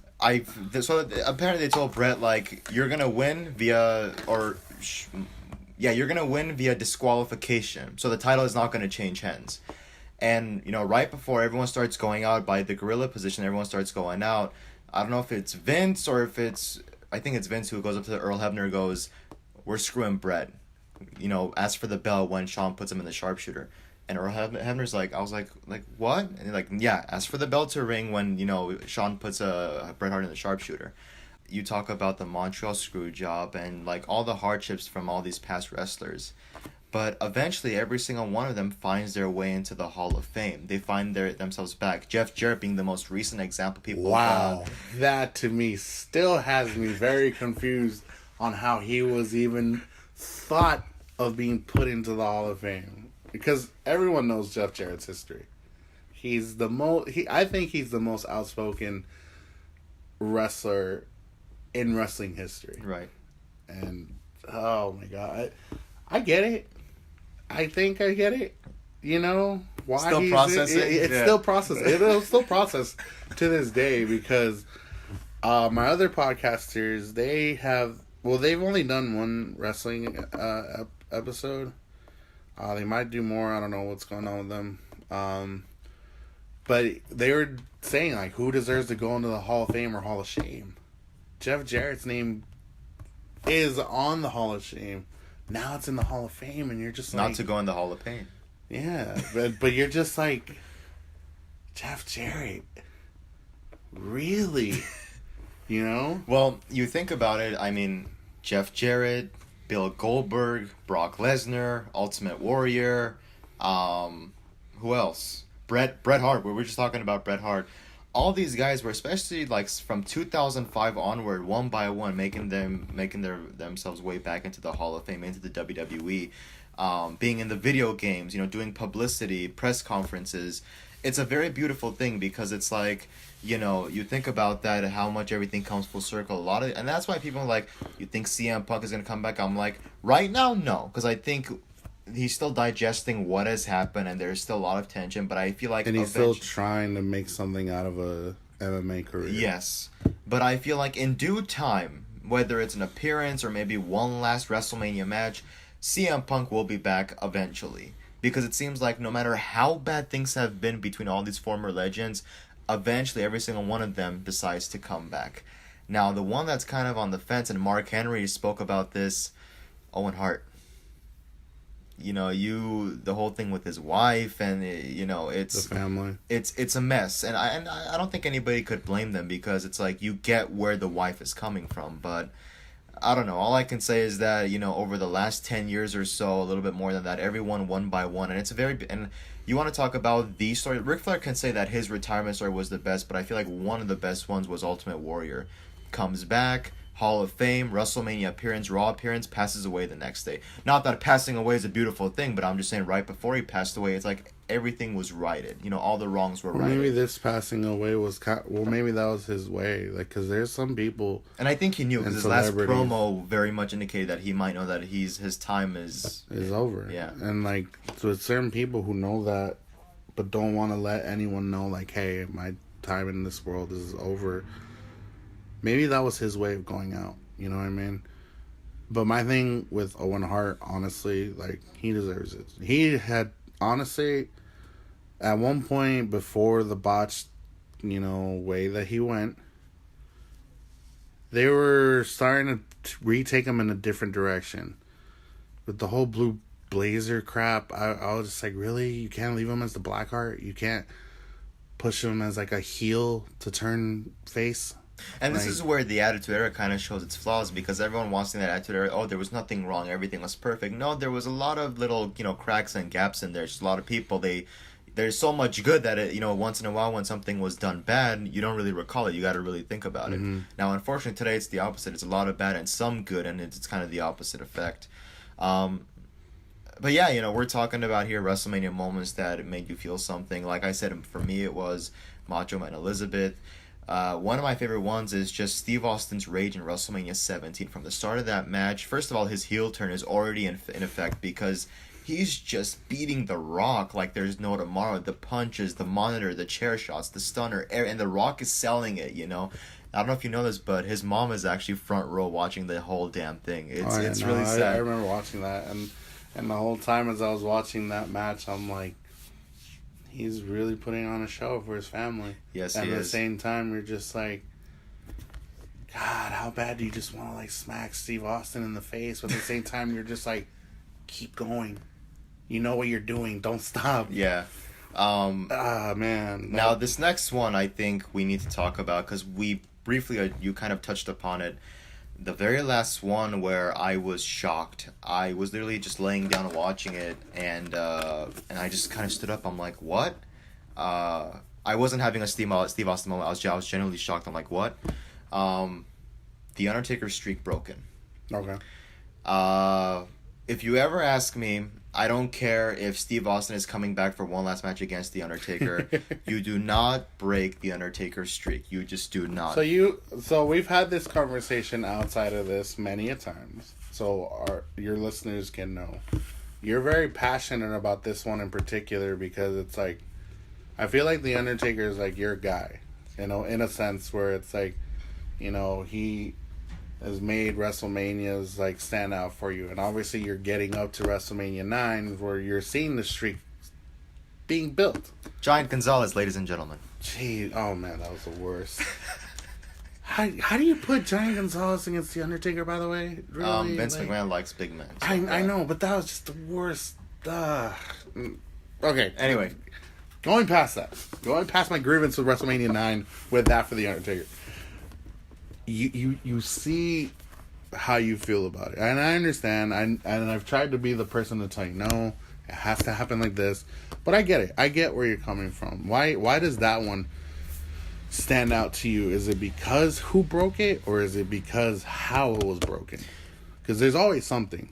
So apparently they told Brett, like, you're going to win via disqualification. So the title is not going to change hands. And, right before everyone starts going out by the gorilla position, everyone starts going out. I don't know if it's Vince or if I think it's Vince who goes up to Earl Hebner and goes, we're screwing Brett. Ask for the bell when Sean puts him in the sharpshooter. And Earl Hebner's like, I was like, what? And he's like, yeah, ask for the bell to ring when, Sean puts Bret Hart in the sharpshooter. You talk about the Montreal Screwjob and, like, all the hardships from all these past wrestlers. But eventually, every single one of them finds their way into the Hall of Fame. They find themselves back. Jeff Jarrett being the most recent example.
Wow. That, to me, still has me very confused on how he was even thought of being put into the Hall of Fame. Because everyone knows Jeff Jarrett's history. He's the I think he's the most outspoken wrestler in wrestling history.
Right.
And, oh my God. I get it. I think I get it. Why
still processing?
It's still processing. It'll still process to this day because my other podcasters, they've only done one wrestling episode. They might do more. I don't know what's going on with them. But they were saying, like, who deserves to go into the Hall of Fame or Hall of Shame? Jeff Jarrett's name is on the Hall of Shame. Now it's in the Hall of Fame, and you're just like...
Not to go in the Hall of Fame.
Yeah, but you're just like, Jeff Jarrett? Really?
Well, you think about it, I mean, Jeff Jarrett, Bill Goldberg, Brock Lesnar, Ultimate Warrior, who else? Bret Hart. We were just talking about Bret Hart. All these guys were, especially like from 2005 onward, one by one, making themselves way back into the Hall of Fame, into the WWE, being in the video games, doing publicity, press conferences. It's a very beautiful thing because it's like, you think about that, how much everything comes full circle. And that's why people are like, you think CM Punk is going to come back? I'm like, right now, no. Because I think he's still digesting what has happened and there's still a lot of tension. But I feel like...
And he's still trying to make something out of a MMA career.
Yes. But I feel like in due time, whether it's an appearance or maybe one last WrestleMania match, CM Punk will be back eventually. Because it seems like no matter how bad things have been between all these former legends, eventually every single one of them decides to come back. Now, the one that's kind of on the fence, and Mark Henry spoke about this, Owen Hart. The whole thing with his wife, and it's
the family.
It's a mess, and I don't think anybody could blame them because it's like you get where the wife is coming from, but I don't know. All I can say is that, over the last 10 years or so, a little bit more than that, everyone one by one. And it's a very. And you want to talk about the story. Ric Flair can say that his retirement story was the best, but I feel like one of the best ones was Ultimate Warrior. Comes back, Hall of Fame, WrestleMania appearance, Raw appearance, passes away the next day. Not that passing away is a beautiful thing, but I'm just saying right before he passed away, it's like everything was righted. All the wrongs were righted.
Maybe this passing away was maybe that was his way, like, because there's some people,
and I think he knew because his last promo very much indicated that he might know that his time is
over.
Yeah,
and like, so it's certain people who know that, but don't want to let anyone know, like, hey, my time in this world is over. Maybe that was his way of going out. You know what I mean? But my thing with Owen Hart, honestly, like, he deserves it. He had, honestly, at one point before the botched, way that he went, they were starting to retake him in a different direction. With the whole blue blazer crap, I was just like, really? You can't leave him as the Blackheart? You can't push him as, like, a heel to turn face?
And this is where the Attitude Era kind of shows its flaws, because everyone wants in that Attitude Era, oh, there was nothing wrong, everything was perfect. No, there was a lot of little, cracks and gaps in there. Just a lot of people, there's so much good that it, once in a while when something was done bad, you don't really recall it. You got to really think about it. Now, unfortunately, today it's the opposite. It's a lot of bad and some good, and it's kind of the opposite effect. But yeah, we're talking about here WrestleMania moments that made you feel something. Like I said, for me, it was Macho Man Elizabeth. One of my favorite ones is just Steve Austin's rage in WrestleMania 17. From the start of that match, first of all, his heel turn is already in effect because he's just beating The Rock like there's no tomorrow. The punches, the monitor, the chair shots, the stunner, and The Rock is selling it, I don't know if you know this, but his mom is actually front row watching the whole damn thing. It's really sad.
I remember watching that, and the whole time as I was watching that match, I'm like, he's really putting on a show for his family.
Yes,
and
he
at
is.
the same time, you're just like, God, how bad do you just want to, like, smack Steve Austin in the face? But at the same time, you're just like, keep going. You know what you're doing. Don't stop.
Yeah.
Man.
Now, this next one I think we need to talk about because we briefly, you kind of touched upon it. The very last one where I was shocked. I was literally just laying down watching it, and I just kind of stood up. I'm like, what? I wasn't having a Steve Austin moment. I was genuinely shocked. I'm like, what? The Undertaker streak broken.
Okay.
If you ever ask me, I don't care if Steve Austin is coming back for one last match against The Undertaker. You do not break The Undertaker streak. You just do not.
So we've had this conversation outside of this many a times. So your listeners can know. You're very passionate about this one in particular because it's like, I feel like The Undertaker is like your guy. In a sense where it's like, he has made WrestleManias like stand out for you, and obviously you're getting up to WrestleMania 9 where you're seeing the streak being built.
Giant Gonzalez, ladies and gentlemen.
Gee, oh man, that was the worst. How do you put Giant Gonzalez against The Undertaker, by the way? Really?
Vince McMahon likes big men. So
I know, but that was just the worst. Okay,
anyway,
going past my grievance with WrestleMania 9 with that for The Undertaker. You see how you feel about it, and I understand. And I've tried to be the person to tell you, no, it has to happen like this. But I get it. I get where you're coming from. Why does that one stand out to you? Is it because who broke it, or is it because how it was broken? Because there's always something.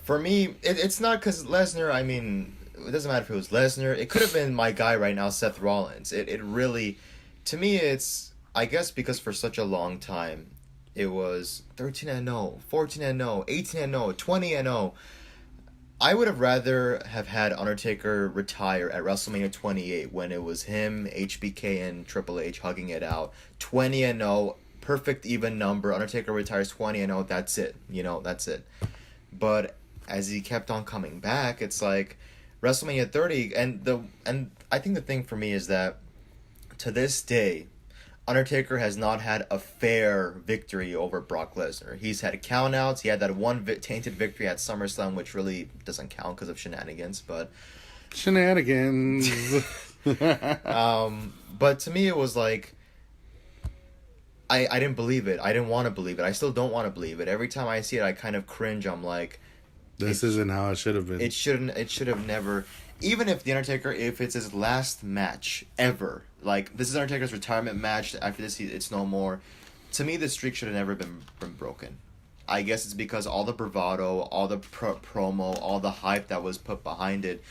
For me, it's not because Lesnar. I mean, it doesn't matter if it was Lesnar. It could have been my guy right now, Seth Rollins. It really, to me, it's. I guess because for such a long time, it was 13-0, 14-0, 18-0, 20-0. I would have rather have had Undertaker retire at WrestleMania 28 when it was him, HBK, and Triple H hugging it out. 20-0, perfect even number. Undertaker retires 20-0. That's it. That's it. But as he kept on coming back, it's like WrestleMania 30, and I think the thing for me is that to this day, Undertaker has not had a fair victory over Brock Lesnar. He's had countouts. He had that one tainted victory at SummerSlam, which really doesn't count because of shenanigans. But
shenanigans.
But to me, it was like I didn't believe it. I didn't want to believe it. I still don't want to believe it. Every time I see it, I kind of cringe. I'm like,
This isn't how it should have been.
it shouldn't. It should have never. Even if the Undertaker, if it's his last match ever, like this is Undertaker's retirement match. After this, it's no more. To me, the streak should have never been broken. I guess it's because all the bravado, all the promo, all the hype that was put behind it.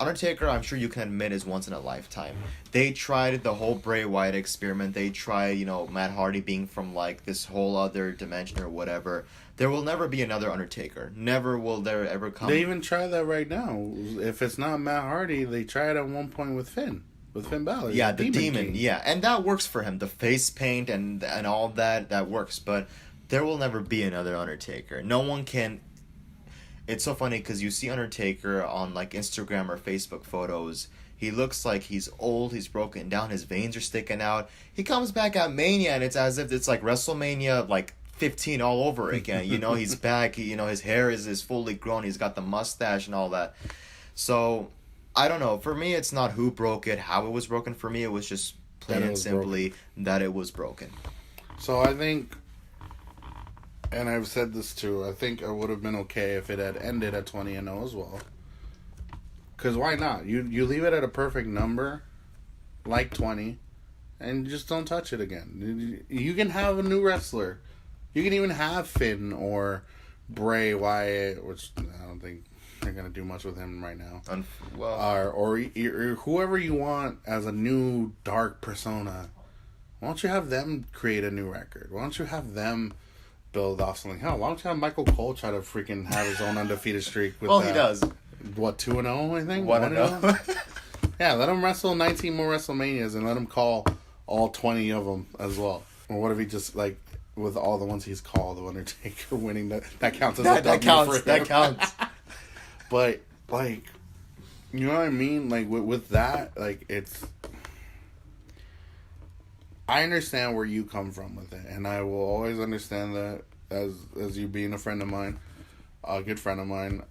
Undertaker, I'm sure you can admit, is once in a lifetime. They tried the whole Bray Wyatt experiment. They tried, Matt Hardy being from like this whole other dimension or whatever. There will never be another Undertaker. Never will there ever come.
They even try that right now. If it's not Matt Hardy, they tried at one point with Finn Balor.
Yeah, the Demon.
King.
Yeah, and that works for him. The face paint and all that works. But there will never be another Undertaker. No one can. It's so funny because you see Undertaker on like Instagram or Facebook photos. He looks like he's old. He's broken down. His veins are sticking out. He comes back at Mania, and it's as if it's like WrestleMania, like 15 all over again. He's back. His hair is fully grown. He's got the mustache and all that. So I don't know. For me, it's not who broke it, how it was broken. For me, it was just plain and simply that it was broken.
So I think, and I've said this too, I think it would have been okay if it had ended at 20-0 as well. Because why not? You leave it at a perfect number, like 20, and just don't touch it again. You can have a new wrestler. You can even have Finn or Bray Wyatt, which I don't think they're going to do much with him right now. Or whoever you want as a new dark persona. Why don't you have them create a new record? Why don't you have them build off something? Hell, why don't you have Michael Cole try to freaking have his own undefeated streak? With
he does.
What, 2-0, I think?
1-0.
Yeah, let him wrestle 19 more WrestleManias and let him call all 20 of them as well. Or what if he just, like, with all the ones he's called, the Undertaker winning, that counts as a W for him.
That counts.
But, like, you know what I mean? Like, with that, like, it's... I understand where you come from with it, and I will always understand that as you being a friend of mine, a good friend of mine.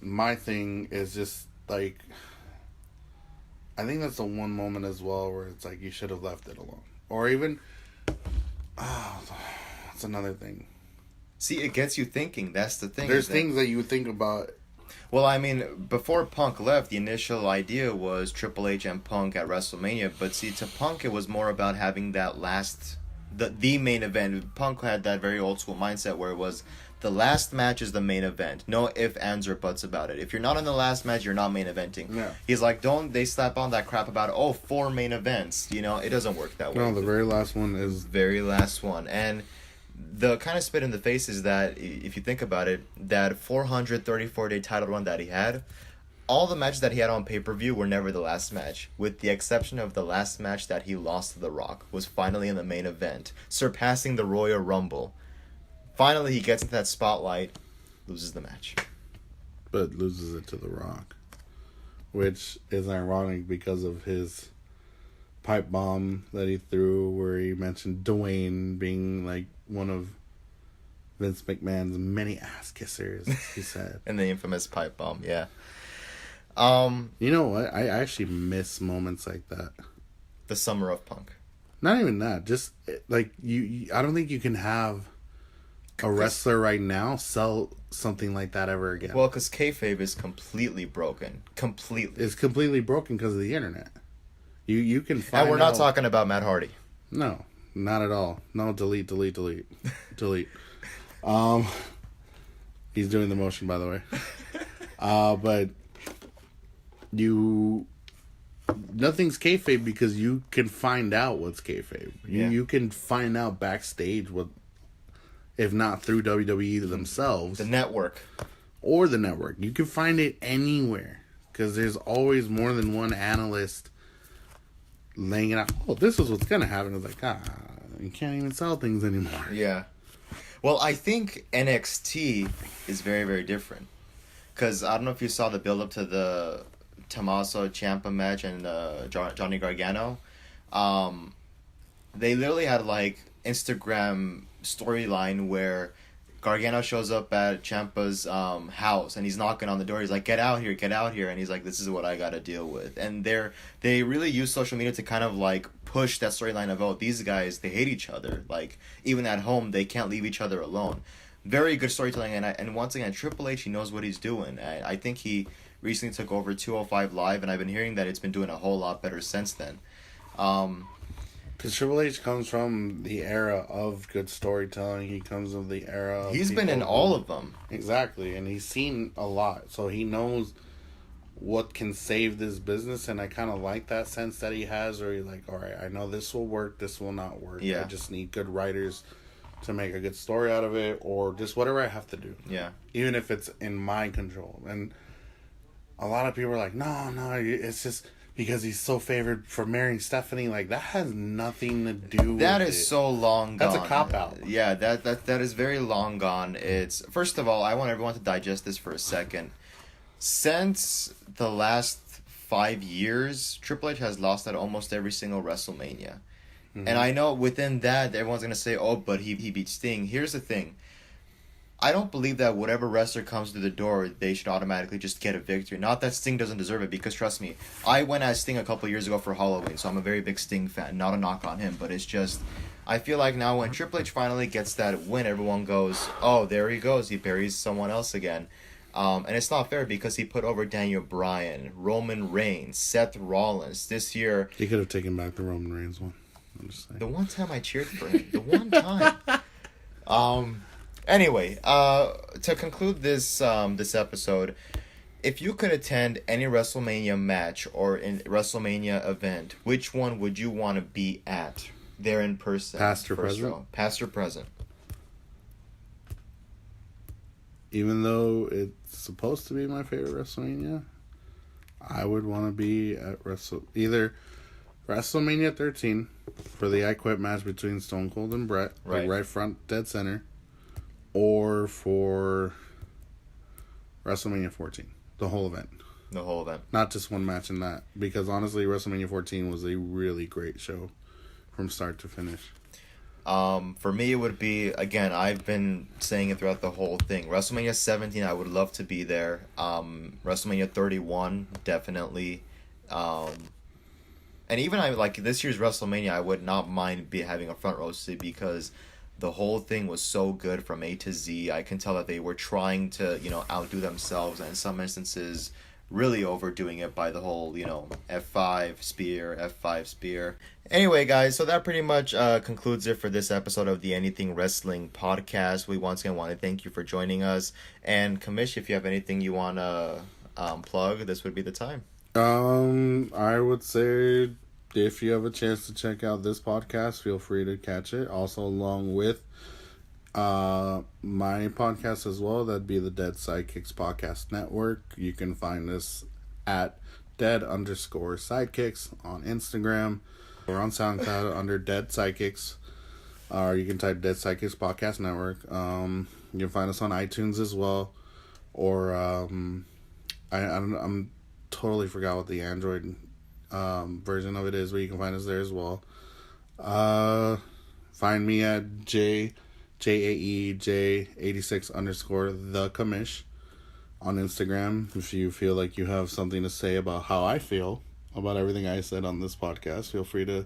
My thing is just, like, I think that's the one moment as well where it's like you should have left it alone. Or even, that's another thing.
See, it gets you thinking. That's the thing.
There's things that you think about.
Well, I mean, before Punk left, the initial idea was Triple H and Punk at WrestleMania. But see, to Punk, it was more about having that the main event. Punk had that very old school mindset where it was the last match is the main event. No ifs, ands, or buts about it. If you're not in the last match, you're not main eventing.
Yeah.
He's like, they slap on that crap about, 4 main events. It doesn't work that way.
No, the very last one is...
Very last one. And the kind of spit in the face is that, if you think about it, that 434-day title run that he had, all the matches that he had on pay-per-view were never the last match, with the exception of the last match that he lost to The Rock, was finally in the main event, surpassing the Royal Rumble. Finally, he gets into that spotlight, loses the match.
But loses it to The Rock. Which is ironic because of his pipe bomb that he threw where he mentioned Dwayne being like one of Vince McMahon's many ass kissers, he said.
And the infamous pipe bomb, yeah.
You know what? I actually miss moments like that.
The summer of Punk.
Not even that. Just like you I don't think you can have a wrestler right now sell something like that ever again.
Well, because kayfabe is completely broken. Completely.
It's completely broken because of the internet. You can find
And we're not talking about Matt Hardy.
No, not at all. No, delete. Delete. He's doing the motion, by the way. But nothing's kayfabe because you can find out what's kayfabe. You can find out backstage what, if not through WWE themselves.
The network.
Or the network. You can find it anywhere. Because there's always more than one analyst laying it out. Oh, this is what's going to happen. It's like, you can't even sell things anymore.
Yeah. Well, I think NXT is very, very different. Because I don't know if you saw the build-up to the Tommaso Ciampa match and Johnny Gargano. They literally had, like, Instagram storyline where Gargano shows up at Ciampa's house and he's knocking on the door. He's like, get out here. And he's like, this is what I got to deal with. And they really use social media to kind of like push that storyline of, oh, these guys, they hate each other. Like, even at home, they can't leave each other alone. Very good storytelling, and once again, Triple H, he knows what he's doing. I think he recently took over 205 Live, and I've been hearing that it's been doing a whole lot better since then.
Because Triple H comes from the era of good storytelling. He comes from the era of
he's been in all of them.
Exactly, and he's seen a lot, so he knows what can save this business, and I kind of like that sense that he has, where he's like, all right, I know this will work, this will not work.
Yeah.
I just need good writers to make a good story out of it, or just whatever I have to do.
Yeah.
Even if it's in my control. And a lot of people are like, no, it's just because he's so favored for marrying Stephanie. Like, that has nothing to do with
That is
it.
so long gone.
That's a cop-out.
Yeah, that is very long gone. It's, first of all, I want everyone to digest this for a second. Since the last 5 years, Triple H has lost at almost every single WrestleMania. Mm-hmm. And I know within that, everyone's going to say, oh, but he beat Sting. Here's the thing. I don't believe that whatever wrestler comes through the door, they should automatically just get a victory. Not that Sting doesn't deserve it, because trust me, I went as Sting a couple years ago for Halloween, so I'm a very big Sting fan. Not a knock on him, but it's just, I feel like now when Triple H finally gets that win, everyone goes, oh, there he goes. He buries someone else again. And it's not fair, because he put over Daniel Bryan, Roman Reigns, Seth Rollins. This year,
He could have taken back the Roman Reigns one. I'm just saying.
the one time I cheered for him. The one time. Anyway, to conclude this this episode, if you could attend any WrestleMania match or in WrestleMania event, which one would you want to be at there in person?
Past or present?
Past or present.
Even though it's supposed to be my favorite WrestleMania, I would want to be at either WrestleMania 13 for the I Quit match between Stone Cold and Brett,
Right.
like right front, dead center, or for WrestleMania 14, the whole event.
The whole event.
Not just one match in that, because honestly, WrestleMania 14 was a really great show from start to finish.
For me, it would be, again, I've been saying it throughout the whole thing. WrestleMania 17, I would love to be there. WrestleMania 31, definitely. And even like this year's WrestleMania, I would not mind having a front row seat, because the whole thing was so good from A to Z. I can tell that they were trying to, outdo themselves, and in some instances really overdoing it by the whole, F5 spear. Anyway, guys, so that pretty much concludes it for this episode of the Anything Wrestling podcast. We once again want to thank you for joining us. And Commish, if you have anything you want to plug, this would be the time.
I would say if you have a chance to check out this podcast, feel free to catch it. Also, along with my podcast as well, that'd be the Dead Sidekicks Podcast Network. You can find us at dead_sidekicks on Instagram, or on SoundCloud under Dead Sidekicks, or you can type Dead Sidekicks Podcast Network. You can find us on iTunes as well, or I'm totally forgot what the Android version of it is, but you can find us there as well. Find me at JAEJ86_ the Commish on Instagram. If you feel like you have something to say about how I feel about everything I said on this podcast, feel free to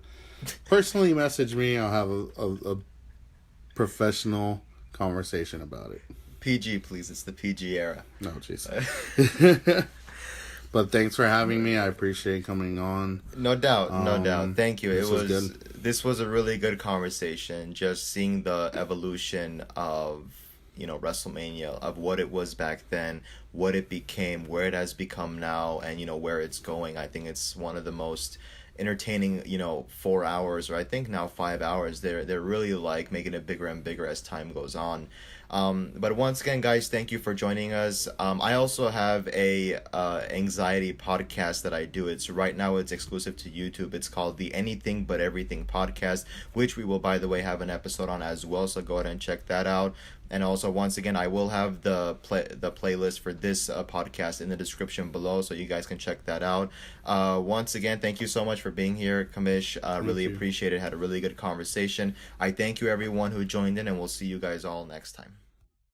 personally message me. I'll have a professional conversation about it.
PG, please. It's the PG era.
No, jeez. But thanks for having me. I appreciate coming on.
No doubt. Thank you.
Good.
This was a really good conversation. Just seeing the evolution of, WrestleMania, of what it was back then, what it became, where it has become now, and, where it's going. I think it's one of the most entertaining, 4 hours, or I think now 5 hours. They're really like making it bigger and bigger as time goes on. But once again, guys, thank you for joining us. I also have a anxiety podcast that I do. It's exclusive to YouTube. It's called the Anything But Everything Podcast, which we will, by the way, have an episode on as well. So go ahead and check that out. And also, once again, I will have the playlist for this podcast in the description below, so you guys can check that out. Once again, thank you so much for being here, Commish. Really appreciate it. Had a really good conversation. I thank you, everyone who joined in, and we'll see you guys all next time.